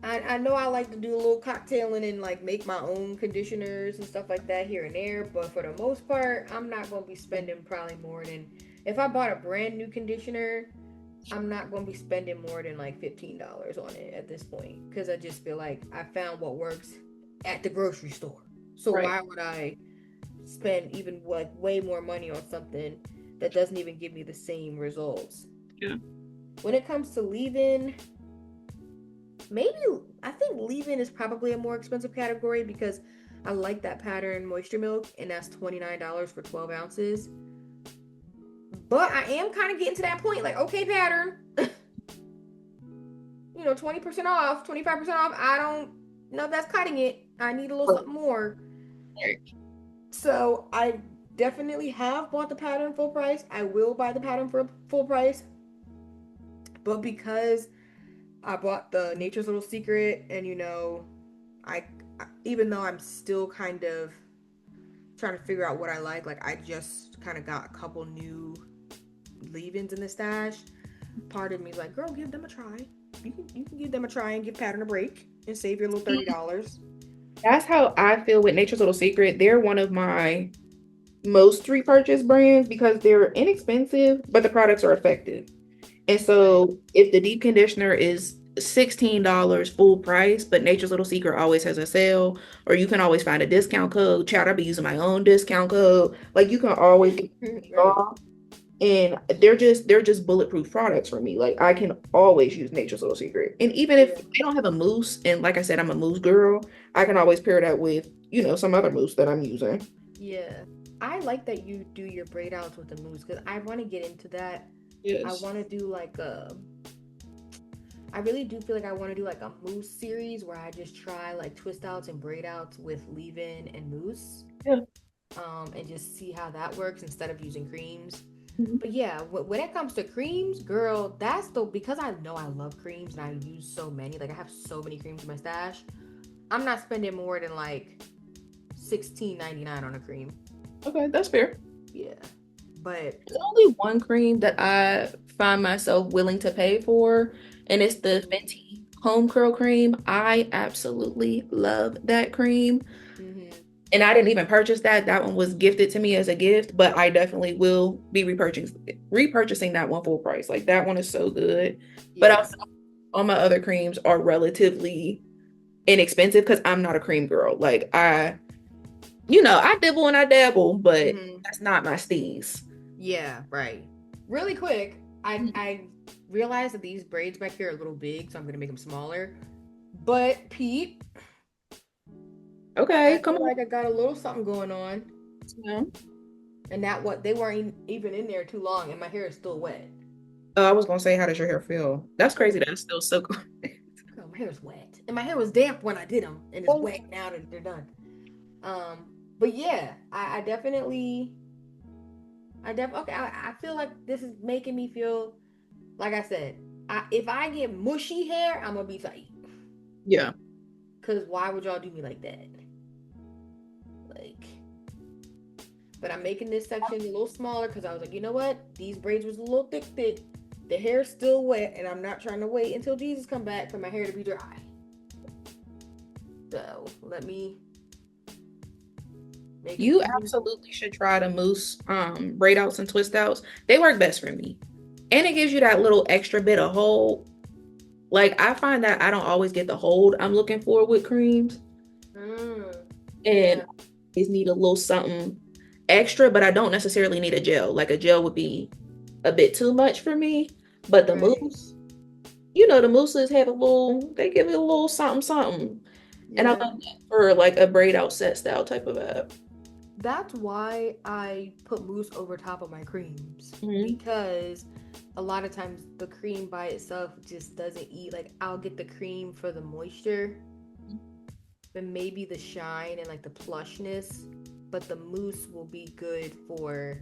I know I like to do a little cocktailing and like make my own conditioners and stuff like that here and there. But for the most part, I'm not gonna be spending probably more than if I bought a brand new conditioner. I'm not going to be spending more than like $15 on it at this point because I just feel like I found what works at the grocery store. So right. why would I spend even like way more money on something that doesn't even give me the same results? Yeah. When it comes to leave-in, maybe I think leave-in is probably a more expensive category because I like that pattern Moisture Milk and that's $29 for 12 ounces. But I am kind of getting to that point, like, okay, pattern, 20% off, 25% off. I don't know if that's cutting it. I need a little something more. So I definitely have bought the pattern full price. I will buy the pattern for full price. But because I bought the Nature's Little Secret and, I even though I'm still kind of trying to figure out what I like I just kind of got a couple new leave-ins in the stash. Part of me is like, girl, give them a try. You can give them a try and give pattern a break and save your little $30. That's how I feel with Nature's Little Secret. They're one of my most repurchased brands because they're inexpensive, but the products are effective. And so if the deep conditioner is $16 full price, but Nature's Little Secret always has a sale, or you can always find a discount code. Child, I'll be using my own discount code. Like you can always get off. And they're just bulletproof products for me. Like I can always use Nature's Little Secret. And even if they don't have a mousse, and like I said, I'm a mousse girl, I can always pair that with, some other mousse that I'm using. Yeah. I like that you do your braid outs with the mousse because I want to get into that. Yes. I want to do I really do feel like I want to do like a mousse series where I just try like twist outs and braid outs with leave-in and mousse. Yeah. And just see how that works instead of using creams. Mm-hmm. But yeah, when it comes to creams, girl, because I know I love creams and I use so many, like I have so many creams in my stash. I'm not spending more than like $16.99 on a cream. Okay, that's fair. Yeah. But There's only one cream that I find myself willing to pay for, and it's the Fenty Home Curl Cream. I absolutely love that cream. mhm. And I didn't even purchase that. That one was gifted to me as a gift, but I definitely will be repurchasing that one full price. Like that one is so good. But Yeah. also, all my other creams are relatively inexpensive because I'm not a cream girl. Like I dibble and I dabble, but Mhm. that's not my steez. Yeah, right. Really quick, I realized that these braids back here are a little big, so I'm gonna make them smaller. But Pete, Okay, I come feel on. like I got a little something going on, Yeah. and that what they weren't even in there too long, and my hair is still wet. I was gonna say, how does your hair feel? That's crazy. That's still so good. Oh, my hair is wet, and my hair was damp when I did them, and it's Oh, wet now that they're done. But yeah, I definitely, okay. I feel like this is making me feel like I said. If I get mushy hair, I'm gonna be tight. yeah. Cause why would y'all do me like that? Like, but I'm making this section a little smaller because I was like, you know what? These braids was a little thick. The hair's still wet, and I'm not trying to wait until Jesus come back for my hair to be dry. So let me make You it. absolutely should try the mousse braid outs and twist outs. They work best for me. And it gives you that little extra bit of hold. Like I find that I don't always get the hold I'm looking for with creams. And Yeah, I always need a little something extra, but I don't necessarily need a gel. Like a gel would be a bit too much for me. But the right. mousse, the mousses have they give it a little something, something. And I Yeah. love that for like a braid out set style type of vibe. That's why I put mousse over top of my creams Mhm. because a lot of times the cream by itself just doesn't eat. Like I'll get the cream for the moisture and maybe the shine and like the plushness, but the mousse will be good for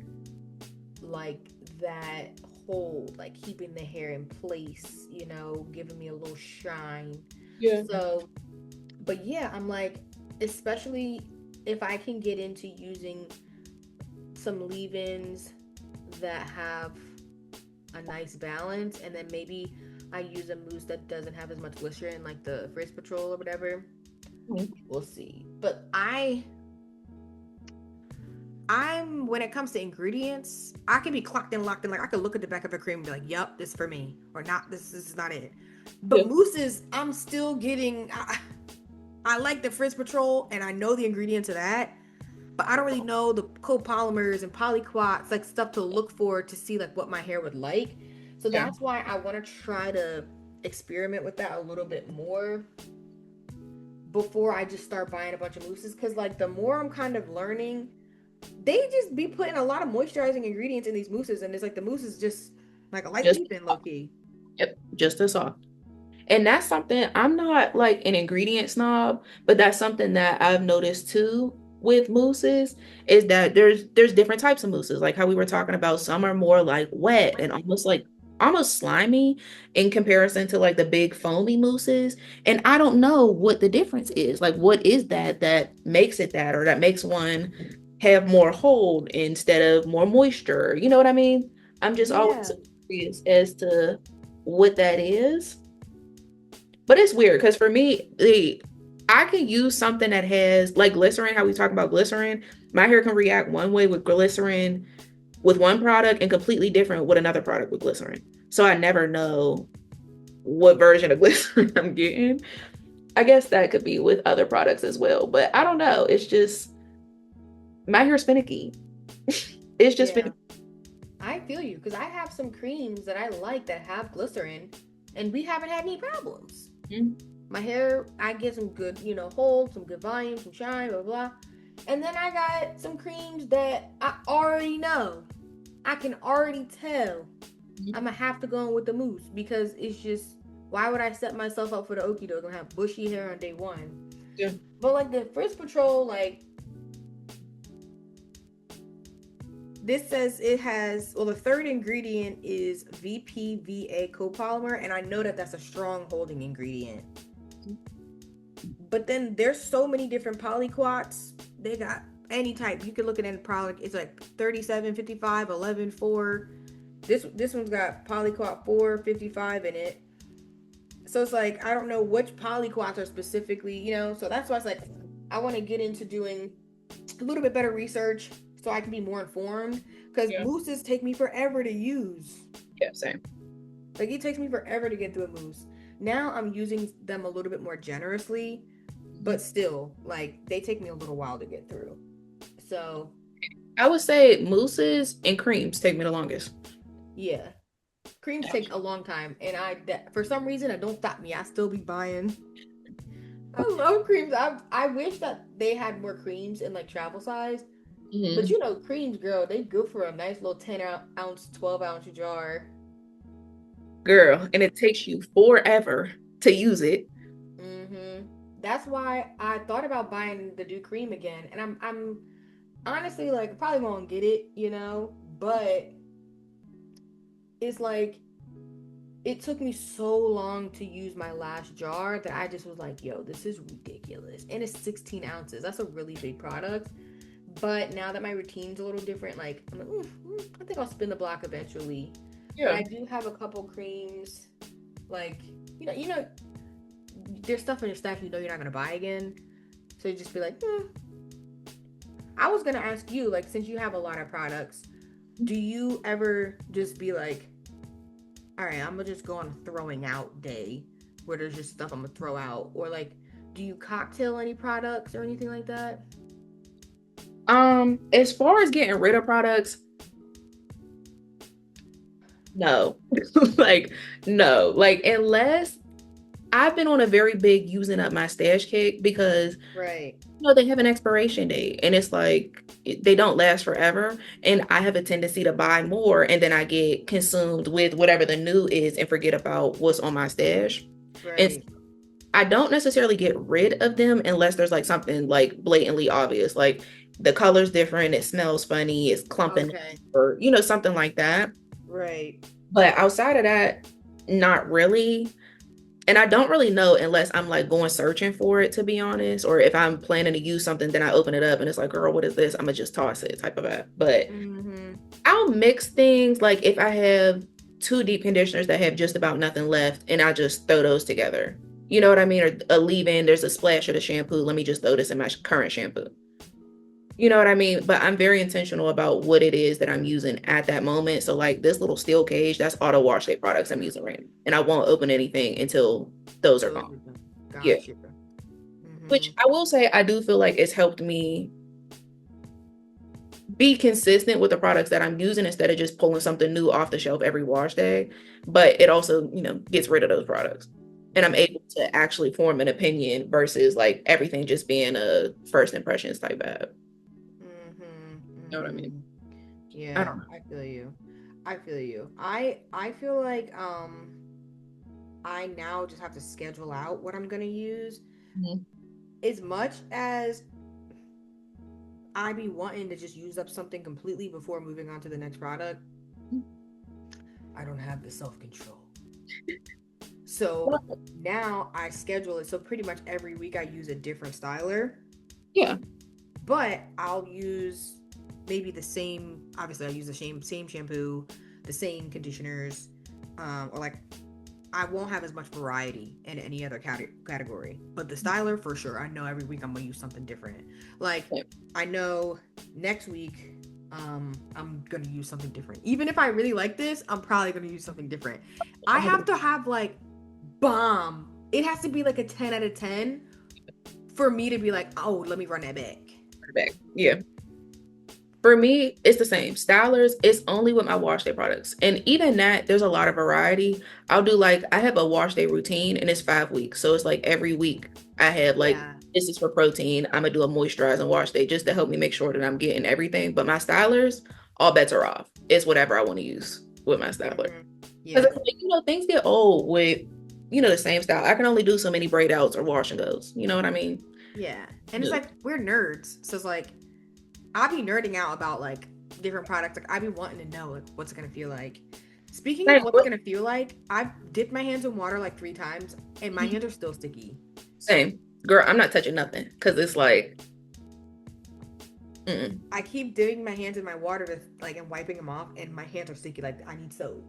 like that hold, like keeping the hair in place, giving me a little shine. Yeah. So, but yeah, I'm like, especially if I can get into using some leave-ins that have a nice balance, and then maybe I use a mousse that doesn't have as much glycerin, like the Frizz Patrol or whatever. Mhm. We'll see. But I'm when it comes to ingredients, I can be clocked in, locked in. Like I could look at the back of a cream and be like, "Yep, this is for me," or "Not, this is not it." Yeah. But mousses, I'm still getting. I like the Frizz Patrol, and I know the ingredients of that, but I don't really know the copolymers and polyquats, like stuff to look for to see like what my hair would like. So Yeah. that's why I want to try to experiment with that a little bit more before I just start buying a bunch of mousses. Because like the more I'm kind of learning, they just be putting a lot of moisturizing ingredients in these mousses, and it's like the mousse is just like a light Just leave-in, low key. Yep, just as soft. And that's something I'm not like an ingredient snob, but that's something that I've noticed too with mousses is that there's different types of mousses. Like how we were talking about, some are more like wet and almost slimy in comparison to like the big foamy mousses. And I don't know what the difference is. Like what is that makes it that or that makes one have more hold instead of more moisture? You know what I mean? I'm just always Yeah. curious as to what that is. But it's weird because for me, I can use something that has like glycerin, how we talk about glycerin. My hair can react one way with glycerin with one product and completely different with another product with glycerin. So I never know what version of glycerin I'm getting. I guess that could be with other products as well. But I don't know. It's just my hair's finicky. It's just Yeah. finicky. I feel you because I have some creams that I like that have glycerin, and we haven't had any problems. Mhm. My hair, I get some good, hold, some good volume, some shine, blah, blah. And then I got some creams that I already know. I can already tell I'm gonna have to go in with the mousse because it's just, why would I set myself up for the okie doke and have bushy hair on day one? Yeah. But like the Frizz Patrol, like, this says it has, well, the third ingredient is VPVA copolymer, and I know that that's a strong holding ingredient. But then there's so many different polyquats. They got any type. You can look at any product. It's like 37, 55, 11, 4. This one's got polyquat 4, 55 in it. So it's like, I don't know which polyquats are specifically, so that's why it's like, I want to get into doing a little bit better research so I can be more informed, because mousses take me forever to use. Yeah, same. Like, it takes me forever to get through a mousse. Now I'm using them a little bit more generously, but still, like, they take me a little while to get through. So I would say mousses and creams take me the longest. yeah, creams take a long time, and for some reason, it don't stop me. I still be buying. I love creams. I wish that they had more creams in like travel size. But creams, girl, they good for a nice little 10-ounce, 12-ounce jar. Girl, and it takes you forever to use it. That's why I thought about buying the Doux cream again, and I'm honestly like, probably won't get it, but it's like, it took me so long to use my last jar that I just was like, yo, this is ridiculous. And it's 16 ounces. That's a really big product. But now that my routine's a little different, like, I'm like, I think I'll spin the block eventually. Yeah. But I do have a couple creams, like, there's stuff in your stash you're not going to buy again. So you just be like, I was going to ask you, like, since you have a lot of products, do you ever just be like, all right, I'm gonna just go on a throwing out day where there's just stuff I'm gonna throw out? Or like, do you cocktail any products or anything like that? As far as getting rid of products, no. No. Like, unless I've been on a very big using up my stash kick, because they have an expiration date, and it's like, they don't last forever, and I have a tendency to buy more, and then I get consumed with whatever the new is and forget about what's on my stash. And I don't necessarily get rid of them unless there's like something like blatantly obvious, like the color's different, it smells funny, it's clumping, or something like that. But outside of that, not really. And I don't really know unless I'm like going searching for it, to be honest. Or if I'm planning to use something, then I open it up and it's like, girl, what is this? I'm gonna just toss it, type of that. But I'll mix things. Like, if I have 2 deep conditioners that have just about nothing left, and I just throw those together. You know what I mean? Or a leave-in, there's a splash of the shampoo. Let me just throw this in my current shampoo. You know what I mean? But I'm very intentional about what it is that I'm using at that moment. So like this little steel cage, that's auto wash day products I'm using right now. And I won't open anything until those are gone. Yeah. Which I will say, I do feel like it's helped me be consistent with the products that I'm using instead of just pulling something new off the shelf every wash day. But it also, gets rid of those products. And I'm able to actually form an opinion versus like everything just being a first impressions type app. You know what I mean? Yeah, I feel you. I feel like I now just have to schedule out what I'm gonna use. As much as I be wanting to just use up something completely before moving on to the next product, I don't have the self-control. So now I schedule it. So pretty much every week I use a different styler. Yeah. But I'll use maybe the same, obviously I use the same shampoo, the same conditioners, or like, I won't have as much variety in any other category. But the styler, for sure, I know every week I'm gonna use something different. Like, I know next week, I'm gonna use something different. Even if I really like this, I'm probably gonna use something different. I have to have like, bomb. It has to be like a 10 out of 10 for me to be like, oh, let me run that back. Yeah. For me, it's the same. Stylers, it's only with my wash day products. And even that, there's a lot of variety. I'll do I have a wash day routine, and it's 5 weeks. So it's like every week I have this is for protein. I'm gonna do a moisturizing wash day just to help me make sure that I'm getting everything. But my stylers, all bets are off. It's whatever I want to use with my styler. Because things get old with, the same style. I can only do so many braid outs or wash and goes. You know what I mean? Yeah. And it's like, we're nerds. So it's like, I'll be nerding out about like different products. Like, I be wanting to know like what's it gonna feel like. Speaking of what's it gonna feel like, I've dipped my hands in water like 3 times and my hands are still sticky. Same. girl, I'm not touching nothing because it's like, mm-mm. I keep dipping my hands in my water to like and wiping them off, and my hands are sticky. Like I need soap.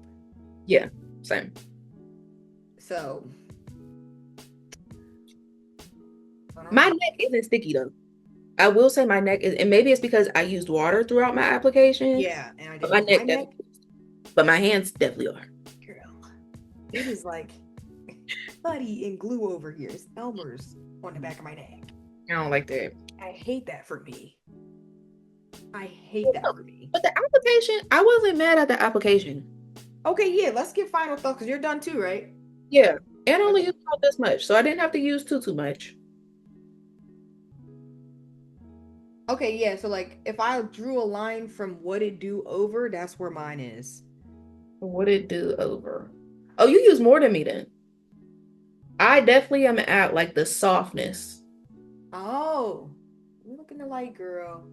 Yeah, same. So My neck isn't sticky though. I will say my neck is, and maybe it's because I used water throughout my application. Yeah, and I But did. my neck definitely, but my hands definitely are. Girl, it is like putty and glue over here. It's Elmer's on the back of my neck. I don't like that. I hate that for me. I hate that for me. But the application, I wasn't mad at the application. Okay, yeah, let's get final thoughts because you're done too, right? Yeah, and I only used about this much, so I didn't have to use too much. Okay, yeah, so like if I drew a line from what it do over, that's where mine is. What it do over? Oh, you use more than me then. I definitely am at like the softness. Oh, you're looking alike, girl.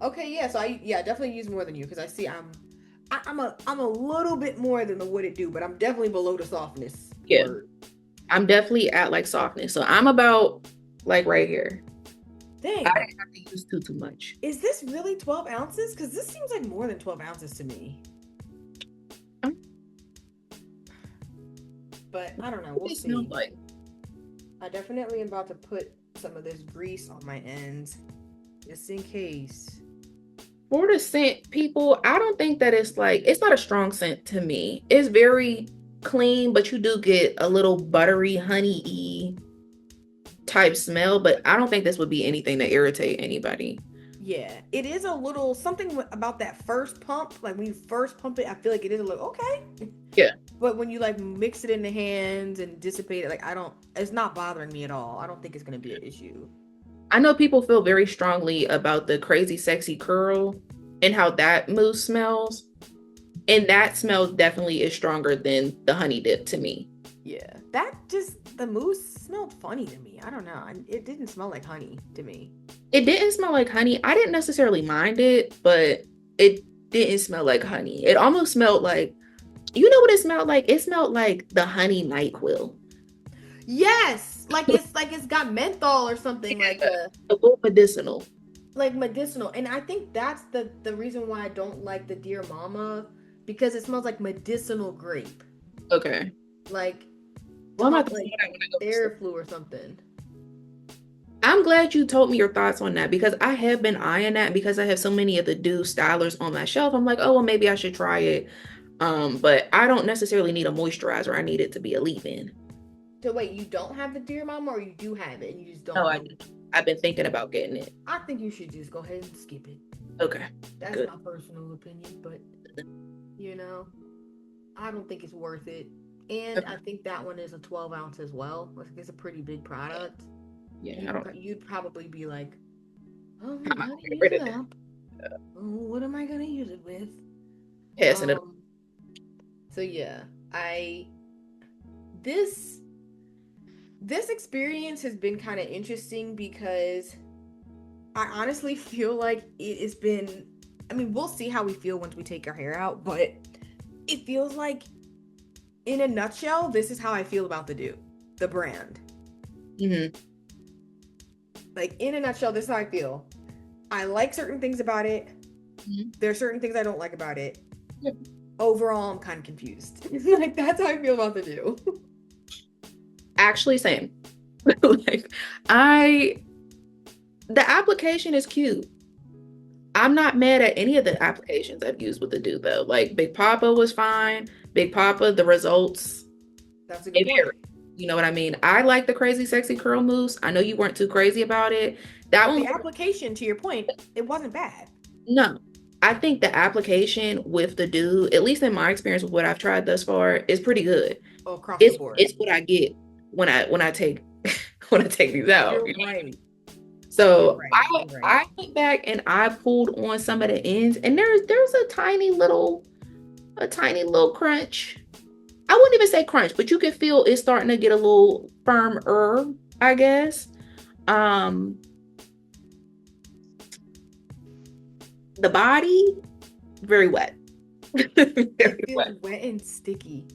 Okay, yeah, so I definitely use more than you because I see I'm a little bit more than the what it do, but I'm definitely below the softness. Yeah, word. I'm definitely at like softness, so I'm about like right here. Dang. I didn't have to use too much. Is this really 12 ounces? Because this seems like more than 12 ounces to me. But I don't know. We'll see. Like? I definitely am about to put some of this grease on my ends just in case. For the scent, people, I don't think that it's not a strong scent to me. It's very clean, but you do get a little buttery, honey-y type smell, but I don't think this would be anything to irritate anybody. Yeah, it is a little something about that first pump. Like when you first pump it, I feel like it is a little okay. Yeah. But when you like mix it in the hands and dissipate it, like it's not bothering me at all. I don't think it's gonna be an issue. I know people feel very strongly about the Crazy Sexy Curl and how that mousse smells. And that smell definitely is stronger than the honey dip to me. Yeah, the mousse smelled funny to me. I don't know. It didn't smell like honey to me. It didn't smell like honey. I didn't necessarily mind it, but it didn't smell like honey. It almost smelled like, you know what it smelled like? It smelled like the honey NyQuil. Yes, like it's got menthol or something. Yeah, like a little medicinal. Like medicinal. And I think that's the reason why I don't like the Dear Mama, because it smells like medicinal grape. Okay. Like, well, like air flu or something. I'm glad you told me your thoughts on that because I have been eyeing that because I have so many of the Doux stylers on my shelf. I'm like, oh, well, maybe I should try it. But I don't necessarily need a moisturizer. I need it to be a leave-in. So wait, you don't have the Dear Mama, or you do have it and you just don't? No, I've been thinking about getting it. I think you should just go ahead and skip it. Okay. That's good. my personal opinion, but you know, I don't think it's worth it. And okay. I think that one is a 12 ounce as well. It's a pretty big product. Yeah, you'd probably be like, oh, I'm gonna use it up. Oh, what am I gonna use it with? Passing it. So yeah, this experience has been kind of interesting because I honestly feel like it has been, I mean, we'll see how we feel once we take our hair out, but it feels like, in a nutshell, this is how I feel about the Doux, the brand. Mm-hmm. Like, in a nutshell, this is how I feel. I like certain things about it. Mm-hmm. There are certain things I don't like about it. Yeah. Overall, I'm kind of confused. Like, that's how I feel about the Doux. Actually, same. Like, the application is cute. I'm not mad at any of the applications I've used with the Doux though. Like Big Papa was fine. Big Papa, the results. That's a good point. You know what I mean? I like the Crazy Sexy Curl Mousse. I know you weren't too crazy about it. That one, the application, to your point, it wasn't bad. No. I think the application with the Doux, at least in my experience with what I've tried thus far, is pretty good. Oh, across the board. It's what I get when I take these out. You're you know? right. So I went back and I pulled on some of the ends, and there's a tiny little crunch. I wouldn't even say crunch, but you can feel it's starting to get a little firmer, I guess. The body, very wet. It feels wet and sticky.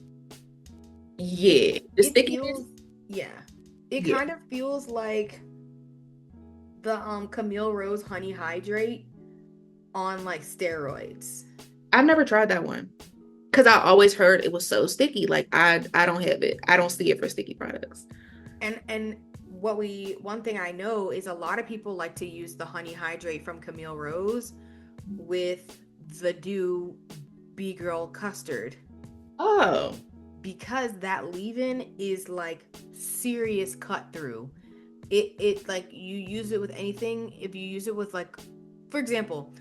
Yeah. The stickiness. Yeah. It Yeah. kind of feels like the Camille Rose Honey Hydrate on like steroids. I've never tried that one because I always heard it was so sticky. Like I don't have it. I don't see it for sticky products. And one thing I know is a lot of people like to use the Honey Hydrate from Camille Rose with the Doux B-Girl custard. Oh. Because that leave-in is like serious cut through. It like you use it with anything. If you use it with like, for example,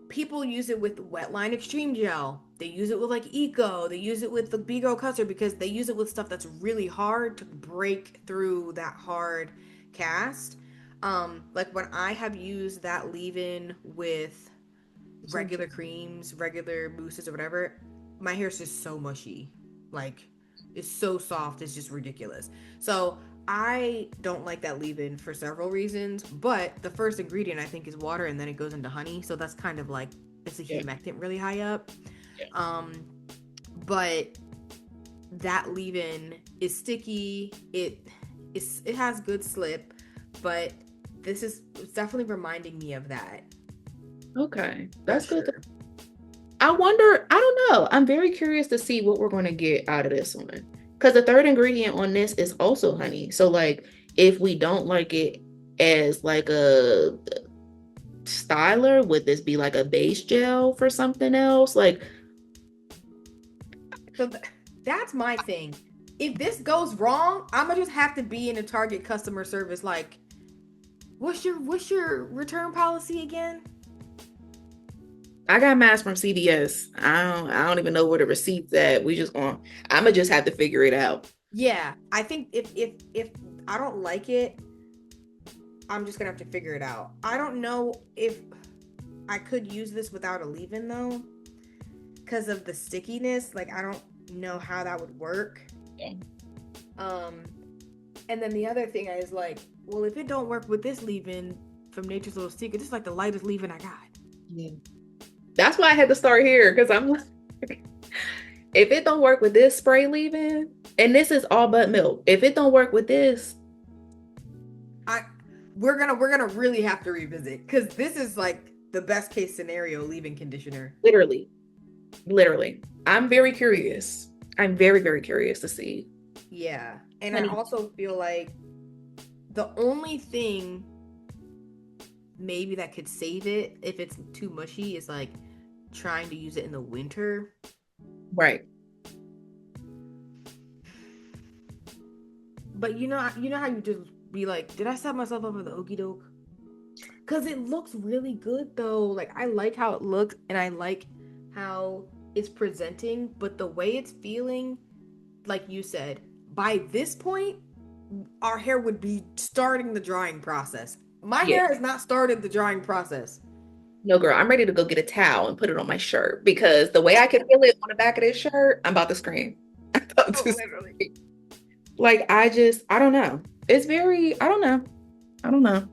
people use it with Wetline Extreme Gel. They use it with like Eco. They use it with the B-Girl custard because they use it with stuff that's really hard to break through that hard cast. Like when I have used that leave-in with regular creams, regular mousses or whatever, my hair is just so mushy. Like it's so soft, it's just ridiculous. So I don't like that leave-in for several reasons, but the first ingredient I think is water, and then it goes into honey. So that's kind of like it's a humectant really high up. Yeah. But that leave-in is sticky. It has good slip, but it's definitely reminding me of that. Okay, that's good. I wonder, I don't know. I'm very curious to see what we're going to get out of this one. Because the third ingredient on this is also honey. So like if we don't like it as like a styler, would this be like a base gel for something else? Like, so that's my thing. If this goes wrong, I'm gonna just have to be in a Target customer service like, what's your return policy again? I got masks from CVS. I don't even know where the receipt's at. I'ma just have to figure it out. Yeah, I think if I don't like it, I'm just gonna have to figure it out. I don't know if I could use this without a leave-in though, because of the stickiness. Like I don't know how that would work. Yeah. And then the other thing is like, well, if it don't work with this leave-in from Nature's Little Secret, this is like the lightest leave-in I got. Yeah. That's why I had to start here, because I'm like, if it don't work with this spray leave-in, and this is all but milk, if it don't work with this, we're gonna really have to revisit, because this is like the best case scenario leave-in conditioner. Literally. I'm very curious. I'm very, very curious to see. Yeah. And I also feel like the only thing maybe that could save it if it's too mushy is like trying to use it in the winter. Right. But you know how you just be like, did I set myself up for the okie doke? Because it looks really good though. Like I like how it looks and I like how it's presenting, but the way it's feeling, like you said, by this point our hair would be starting the drying process. My hair has not started the drying process. No, girl, I'm ready to go get a towel and put it on my shirt, because the way I can feel it on the back of this shirt, I'm about to scream. Literally. Like, I don't know. It's very, I don't know.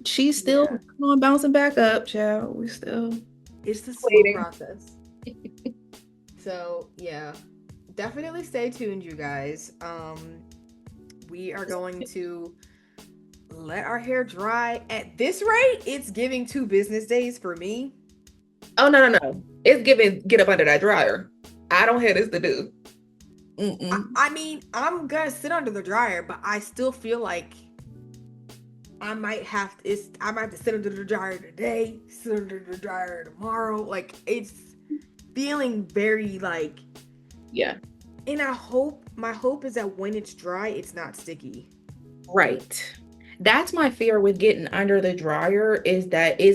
She's still on bouncing back up, child. It's the slow process. So, yeah. Definitely stay tuned, you guys. We are going to let our hair dry. At this rate, it's giving 2 business days for me. Oh, no. It's giving get up under that dryer. I don't have this to do. I mean, I'm gonna sit under the dryer, but I still feel like I might have to sit under the dryer today, sit under the dryer tomorrow. Like it's feeling very like, yeah. And my hope is that when it's dry, it's not sticky. Right. That's my fear with getting under the dryer, is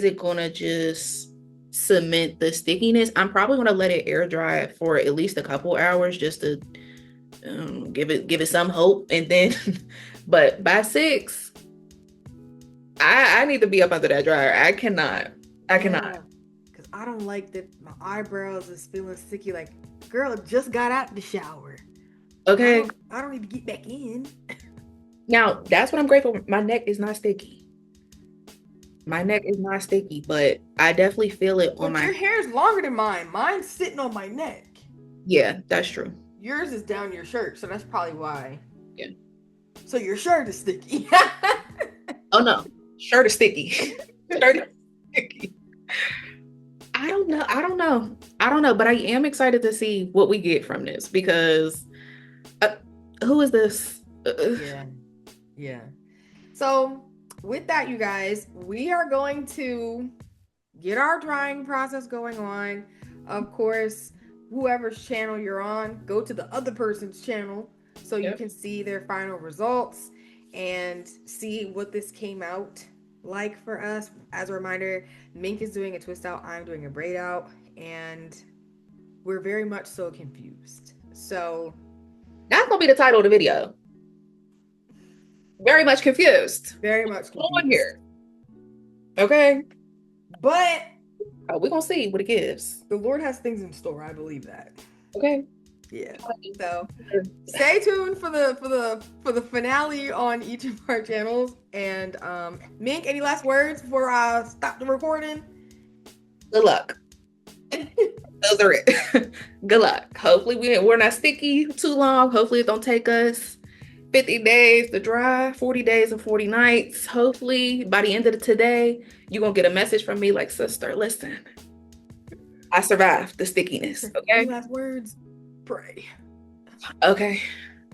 it gonna just cement the stickiness? I'm probably gonna let it air dry for at least a couple hours just to give it some hope, and then but by 6 I need to be up under that dryer. I cannot because I don't like that my eyebrows is feeling sticky. Like, girl, just got out the shower. Okay, I don't need to get back in. Now that's what I'm grateful for. My neck is not sticky, but I definitely feel it on my. Your hair is longer than mine. Mine's sitting on my neck. Yeah, that's true. Yours is down your shirt, so that's probably why. Yeah. So your shirt is sticky. Oh no, shirt is sticky. Shirt is sticky. I don't know, but I am excited to see what we get from this because who is this? Yeah. So with that, you guys, we are going to get our drying process going on. Of course, whoever's channel you're on, go to the other person's channel so you can see their final results and see what this came out like for us. As a reminder, Mink is doing a twist out, I'm doing a braid out, and we're very much so confused. So That's gonna be the title of the video. Very much confused. Very much confused. On here. Okay. But we're gonna see what it gives. The Lord has things in store. I believe that. Okay. Yeah. So stay tuned for the finale on each of our channels. And Mink, any last words before I stop the recording? Good luck. Those are it. Good luck. Hopefully we're not sticky too long. Hopefully it don't take us 50 days to dry, 40 days and 40 nights. Hopefully by the end of today, you're going to get a message from me like, sister, listen, I survived the stickiness. Okay. Any last words? Pray. Okay.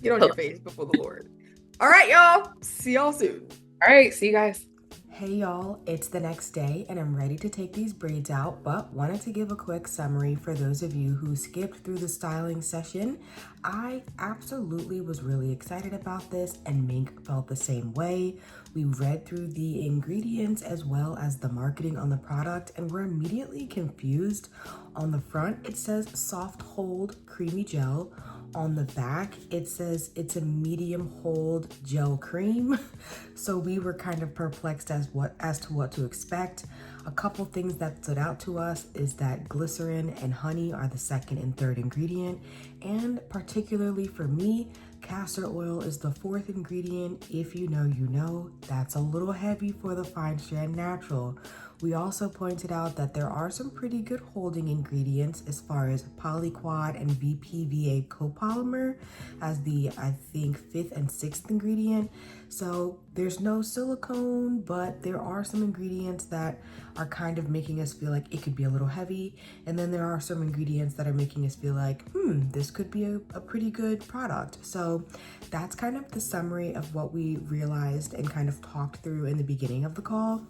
Get on your face before the Lord. All right, y'all. See y'all soon. All right. See you guys. Hey y'all, it's the next day and I'm ready to take these braids out, but wanted to give a quick summary for those of you who skipped through the styling session. I absolutely was really excited about this and Mink felt the same way. We read through the ingredients as well as the marketing on the product and we're immediately confused. On the front, it says soft hold creamy gel. On the back, it says it's a medium hold gel cream. So we were kind of perplexed as to what to expect. A couple things that stood out to us is that glycerin and honey are the second and third ingredient. And particularly for me, castor oil is the fourth ingredient. If you know, you know. That's a little heavy for the Fine Strand Natural. We also pointed out that there are some pretty good holding ingredients as far as polyquat and VPVA copolymer as the, I think, fifth and sixth ingredient. So there's no silicone, but there are some ingredients that are kind of making us feel like it could be a little heavy. And then there are some ingredients that are making us feel like, this could be a pretty good product. So that's kind of the summary of what we realized and kind of talked through in the beginning of the call.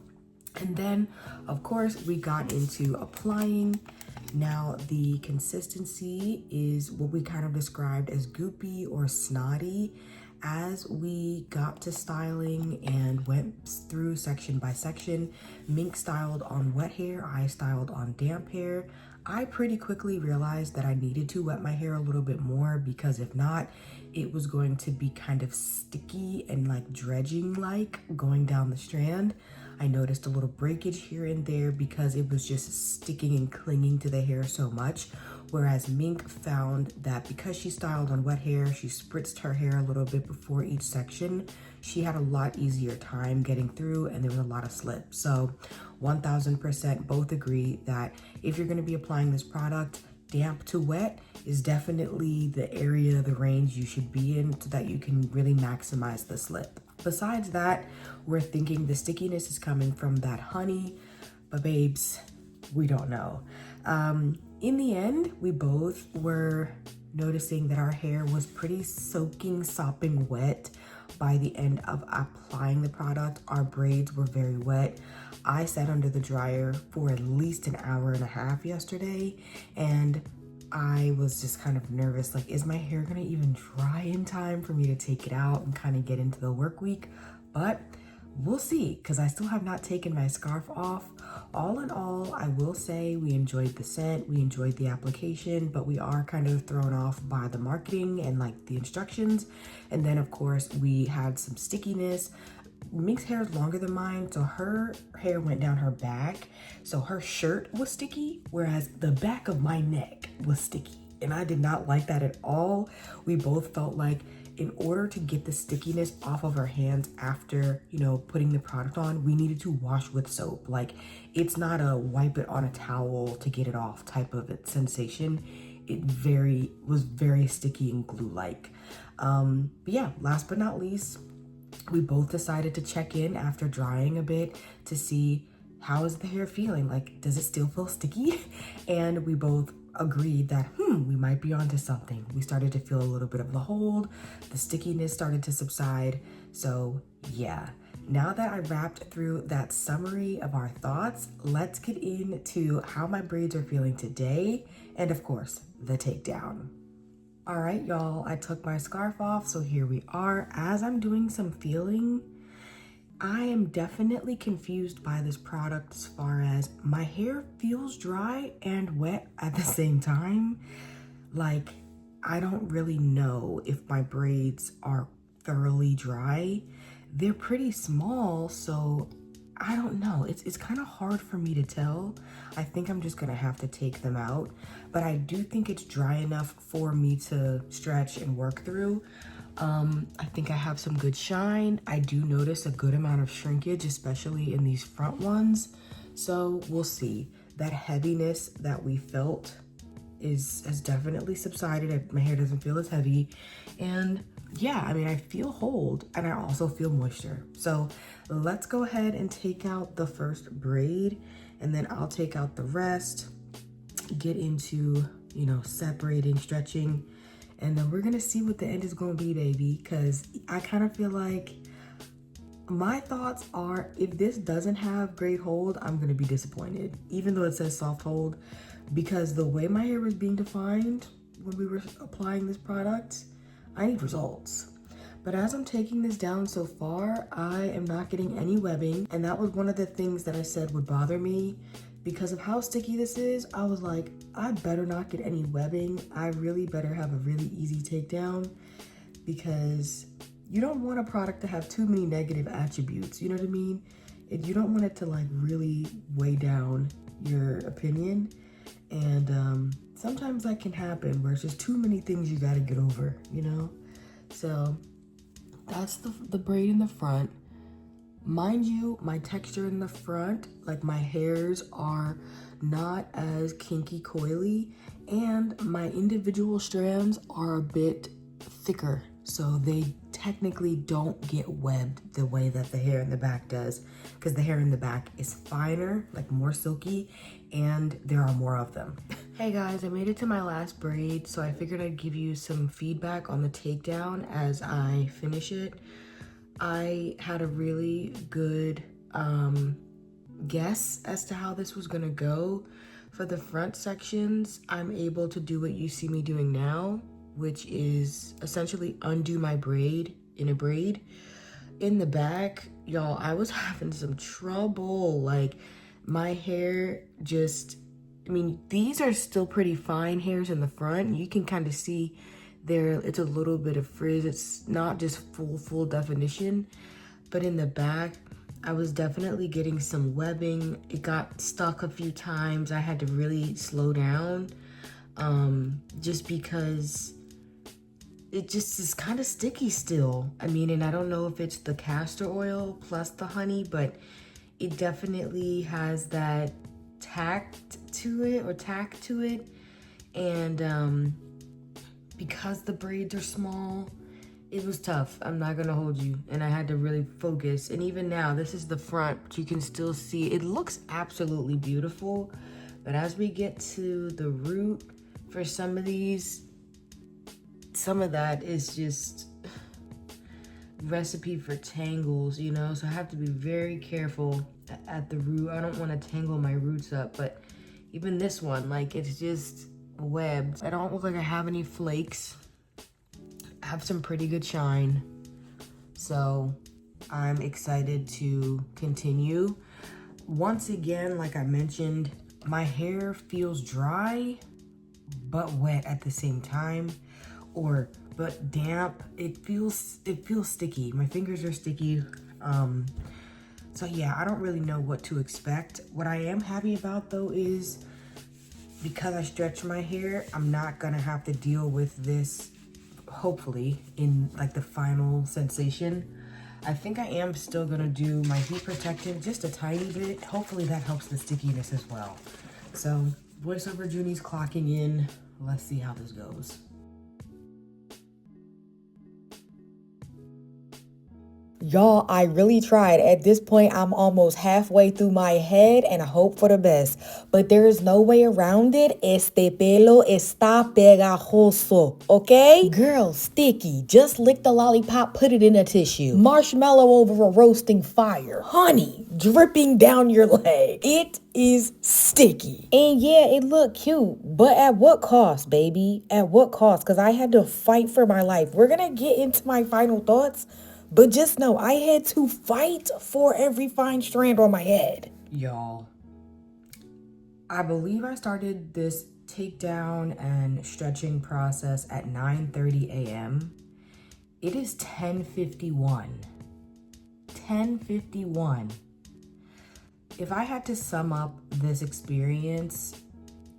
And then, of course, we got into applying. Now, the consistency is what we kind of described as goopy or snotty. As we got to styling and went through section by section, Mink styled on wet hair, I styled on damp hair. I pretty quickly realized that I needed to wet my hair a little bit more because if not, it was going to be kind of sticky and like dredging like going down the strand. I noticed a little breakage here and there because it was just sticking and clinging to the hair so much. Whereas Mink found that because she styled on wet hair, she spritzed her hair a little bit before each section. She had a lot easier time getting through and there was a lot of slip. So 1000% both agree that if you're gonna be applying this product, damp to wet is definitely the area, the range you should be in so that you can really maximize the slip. Besides that, we're thinking the stickiness is coming from that honey, but babes, we don't know. In the end, we both were noticing that our hair was pretty sopping wet by the end of applying the product. Our braids were very wet. I sat under the dryer for at least an hour and a half yesterday, and I was just kind of nervous, like, is my hair gonna even dry in time for me to take it out and kind of get into the work week? But we'll see, because I still have not taken my scarf off. All in all, I will say we enjoyed the scent, we enjoyed the application, but we are kind of thrown off by the marketing and like the instructions. And then of course we had some stickiness. Mink's hair is longer than mine, so her hair went down her back. So her shirt was sticky, whereas the back of my neck was sticky. And I did not like that at all. We both felt like in order to get the stickiness off of our hands after, putting the product on, we needed to wash with soap. Like, it's not a wipe it on a towel to get it off type of sensation. it was very sticky and glue-like. But yeah, last but not least, we both decided to check in after drying a bit to see how is the hair feeling? Like, does it still feel sticky? And we both agreed that, we might be onto something. We started to feel a little bit of the hold, the stickiness started to subside. So yeah, now that I wrapped through that summary of our thoughts, let's get into how my braids are feeling today, and of course, the takedown. All right, y'all, I took my scarf off, so here we are. As I'm doing some feeling, I am definitely confused by this product as far as my hair feels dry and wet at the same time. Like, I don't really know if my braids are thoroughly dry. They're pretty small, so I don't know. It's kind of hard for me to tell. I think I'm just gonna have to take them out, but I do think it's dry enough for me to stretch and work through. I think I have some good shine. I do notice a good amount of shrinkage, especially in these front ones. So we'll see. That heaviness that we felt has definitely subsided. My hair doesn't feel as heavy. And yeah, I mean, I feel hold and I also feel moisture. So let's go ahead and take out the first braid, and then I'll take out the rest, get into, separating, stretching, and then we're gonna see what the end is gonna be, baby, because I kind of feel like my thoughts are, if this doesn't have great hold, I'm gonna be disappointed, even though it says soft hold, because the way my hair was being defined when we were applying this product, I need results. But as I'm taking this down so far, I am not getting any webbing, and that was one of the things that I said would bother me. Because of how sticky this is, I was like, I better not get any webbing. I really better have a really easy takedown, because you don't want a product to have too many negative attributes, you know what I mean? You don't want it to like really weigh down your opinion. And sometimes that can happen where it's just too many things you gotta get over, So that's the braid in the front. Mind you, my texture in the front, like my hairs are not as kinky coily, and my individual strands are a bit thicker, so they technically don't get webbed the way that the hair in the back does, because the hair in the back is finer, like more silky, and there are more of them. Hey guys, I made it to my last braid, so I figured I'd give you some feedback on the takedown as I finish it. I had a really good guess as to how this was gonna go. For the front sections, I'm able to do what you see me doing now, which is essentially undo my braid in a braid. In the back, y'all, I was having some trouble. Like, my hair just, these are still pretty fine hairs in the front. You can kind of see it's a little bit of frizz. It's not just full definition, but in the back, I was definitely getting some webbing. It got stuck a few times. I had to really slow down, just because it just is kind of sticky still. And I don't know if it's the castor oil plus the honey, but it definitely has that tact to it. And because the braids are small, it was tough. I'm not gonna hold you. And I had to really focus. And even now, this is the front, but you can still see, it looks absolutely beautiful. But as we get to the root, for some of these, some of that is just recipe for tangles, So I have to be very careful at the root. I don't want to tangle my roots up, but even this one, like, it's just webbed. I don't look like I have any flakes. I have some pretty good shine. So I'm excited to continue. Once again, like I mentioned, my hair feels dry, but wet at the same time, but damp. It feels sticky. My fingers are sticky. So yeah, I don't really know what to expect. What I am happy about though is, because I stretch my hair, I'm not gonna have to deal with this, hopefully, in like the final sensation. I think I am still gonna do my heat protectant just a tiny bit. Hopefully that helps the stickiness as well. So voiceover Junie's clocking in. let's see how this goes. Y'all, I really tried. At this point, I'm almost halfway through my head and I hope for the best. But there is no way around it. Este pelo está pegajoso, okay? Girl, sticky. Just lick the lollipop, put it in a tissue. Marshmallow over a roasting fire. Honey, dripping down your leg. It is sticky. And yeah, it looked cute. But at what cost, baby? At what cost? Because I had to fight for my life. We're going to get into my final thoughts. But just know, I had to fight for every fine strand on my head. Y'all, I believe I started this takedown and stretching process at 9:30 a.m. It is 10:51. 10:51. If I had to sum up this experience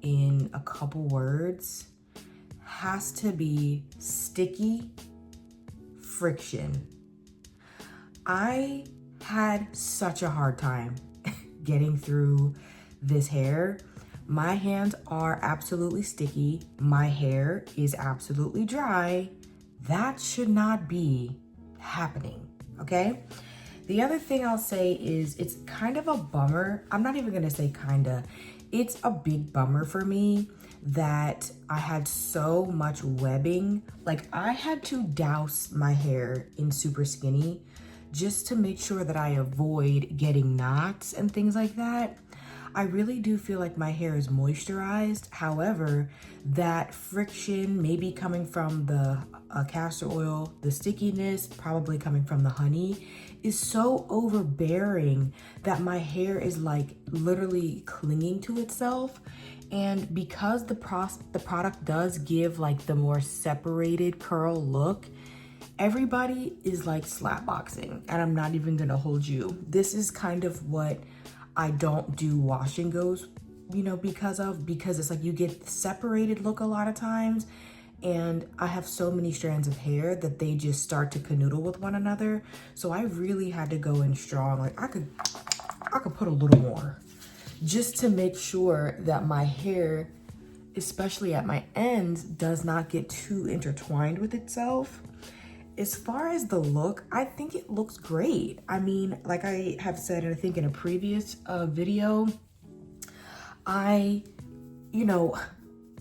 in a couple words, has to be sticky friction. I had such a hard time getting through this hair. My hands are absolutely sticky. My hair is absolutely dry. That should not be happening, okay? The other thing I'll say is it's kind of a bummer. I'm not even gonna say kinda. It's a big bummer for me that I had so much webbing. Like I had to douse my hair in super skinny just to make sure that I avoid getting knots and things like that. I really do feel like my hair is moisturized. However, that friction maybe coming from the castor oil, the stickiness probably coming from the honey is so overbearing that my hair is like literally clinging to itself. And because the product does give like the more separated curl look, everybody is like slapboxing, and I'm not even gonna hold you. This is kind of what I don't do wash and goes, because it's like you get separated look a lot of times, and I have so many strands of hair that they just start to canoodle with one another. So I really had to go in strong. Like I could put a little more just to make sure that my hair, especially at my ends, does not get too intertwined with itself. As far as the look, I think it looks great. I mean, like I have said, I think in a previous video, I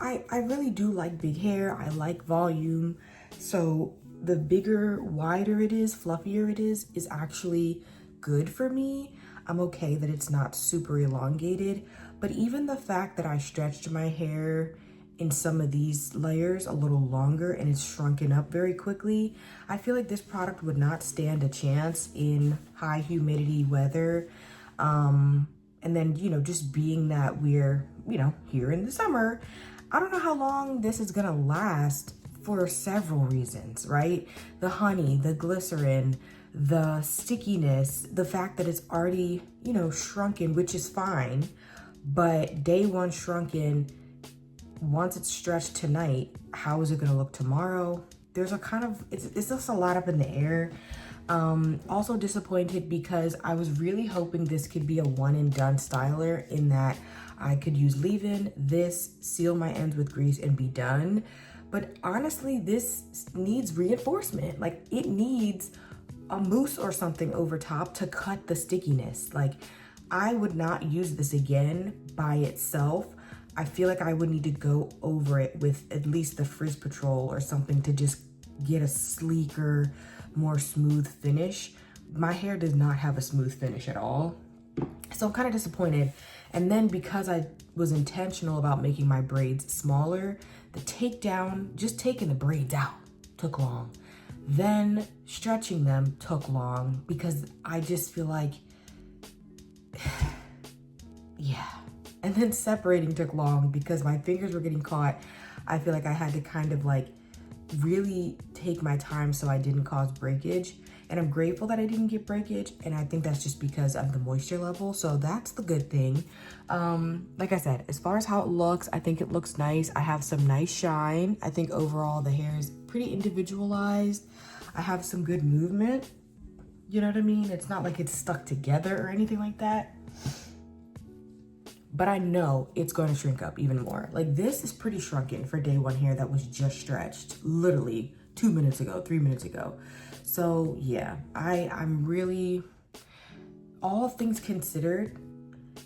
really do like big hair. I like volume. So the bigger, wider it is, fluffier it is actually good for me. I'm okay that it's not super elongated, but even the fact that I stretched my hair in some of these layers a little longer and it's shrunken up very quickly, I feel like this product would not stand a chance in high humidity weather. And then, just being that we're, here in the summer, I don't know how long this is gonna last for several reasons, right? The honey, the glycerin, the stickiness, the fact that it's already, shrunken, which is fine, but day one shrunken, once it's stretched tonight, how is it gonna look tomorrow? There's it's just a lot up in the air. Also disappointed because I was really hoping this could be a one and done styler, in that I could use leave-in, this, seal my ends with grease and be done. But honestly, this needs reinforcement. Like it needs a mousse or something over top to cut the stickiness. Like I would not use this again by itself. I feel like I would need to go over it with at least the Frizz Patrol or something to just get a sleeker, more smooth finish. My hair does not have a smooth finish at all. So I'm kind of disappointed. And then because I was intentional about making my braids smaller, the takedown, just taking the braids out, took long. Then stretching them took long because I just feel like, yeah. And then separating took long because my fingers were getting caught. I feel like I had to kind of like really take my time so I didn't cause breakage. And I'm grateful that I didn't get breakage. And I think that's just because of the moisture level. So that's the good thing. Like I said, as far as how it looks, I think it looks nice. I have some nice shine. I think overall the hair is pretty individualized. I have some good movement. You know what I mean? It's not like it's stuck together or anything like that. but I know it's going to shrink up even more. Like, this is pretty shrunken for day one hair that was just stretched literally 2 minutes ago, 3 minutes ago. So yeah, I'm really, all things considered,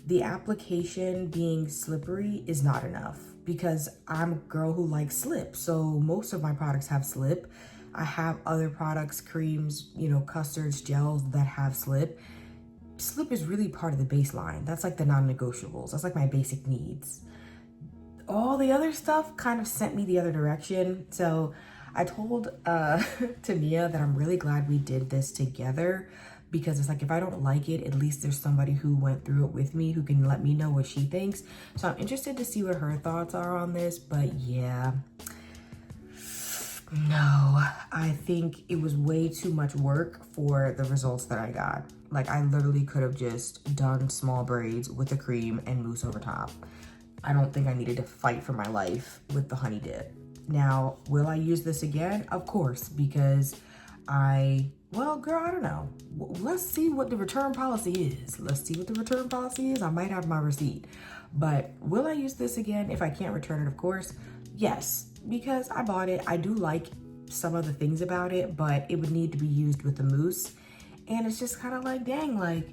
the application being slippery is not enough because I'm a girl who likes slip. So most of my products have slip. I have other products, creams, you know, custards, gels that have slip. Slip is really part of the baseline. That's like the non-negotiables. That's like my basic needs. All the other stuff kind of sent me the other direction. So I told Tamia that I'm really glad we did this together, because it's like, if I don't like it, at least there's somebody who went through it with me who can let me know what she thinks. So I'm interested to see what her thoughts are on this. But yeah, no, I think it was way too much work for the results that I got. Like, I literally could have just done small braids with the cream and mousse over top. I don't think I needed to fight for my life with the honey dip. Now, will I use this again? Of course, because well, girl, I don't know. Let's see what the return policy is. Let's see what the return policy is. I might have my receipt. But will I use this again if I can't return it? Of course, yes, because I bought it. I do like some of the things about it, but it would need to be used with the mousse. And it's just kind of like, dang, like,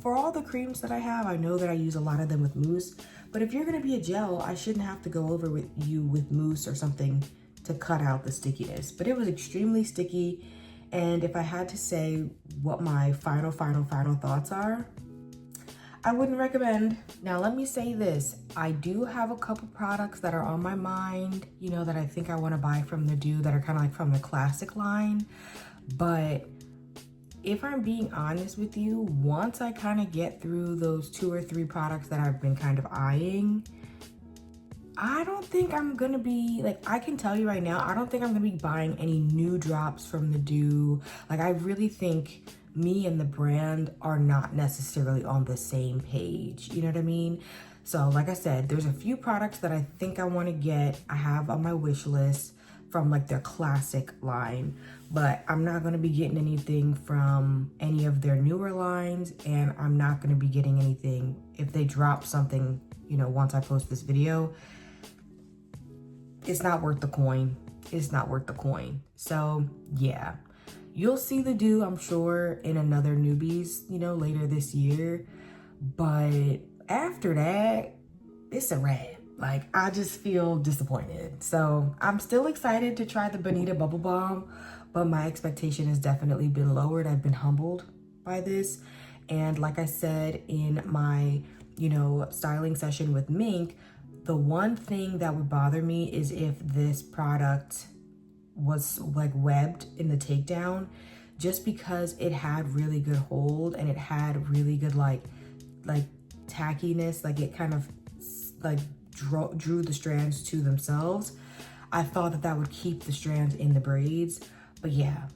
for all the creams that I have, I know that I use a lot of them with mousse. But if you're going to be a gel, I shouldn't have to go over with you with mousse or something to cut out the stickiness. But it was extremely sticky. And if I had to say what my final thoughts are, I wouldn't recommend. Now, let me say this. I do have a couple products that are on my mind, you know, that I think I want to buy from the Doux that are kind of like from the classic line. But if I'm being honest with you, once I kind of get through those 2 or 3 products that I've been kind of eyeing, I don't think I'm gonna be, like, I can tell you right now, I don't think I'm gonna be buying any new drops from the Doux. Like, I really think me and the brand are not necessarily on the same page. You know what I mean? So like I said, there's a few products that I think I want to get. I have on my wish list from like their classic line, but I'm not going to be getting anything from any of their newer lines, and I'm not going to be getting anything if they drop something, you know, once I post this video. It's not worth the coin. It's not worth the coin. So yeah, you'll see the Doux, I'm sure, in another Newbies, you know, later this year. But after that, it's a wrap. Like, I just feel disappointed. So I'm still excited to try the Bonita Bubble Balm, but my expectation has definitely been lowered. I've been humbled by this. And like I said in my, you know, styling session with Mink, the one thing that would bother me is if this product was like webbed in the takedown, just because it had really good hold and it had really good like tackiness, like it kind of like drew the strands to themselves. I thought that that would keep the strands in the braids, but yeah,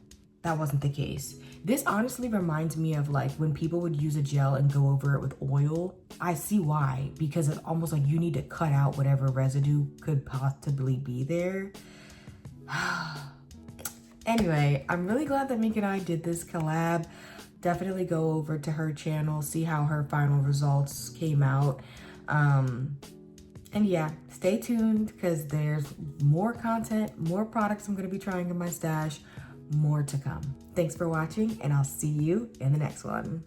that wasn't the case. This honestly reminds me of like when people would use a gel and go over it with oil. I see why, because it's almost like you need to cut out whatever residue could possibly be there. Anyway, I'm really glad that Mink and I did this collab. Definitely go over to her channel, see how her final results came out. And yeah, stay tuned because there's more content, more products I'm going to be trying in my stash, more to come. Thanks for watching, and I'll see you in the next one.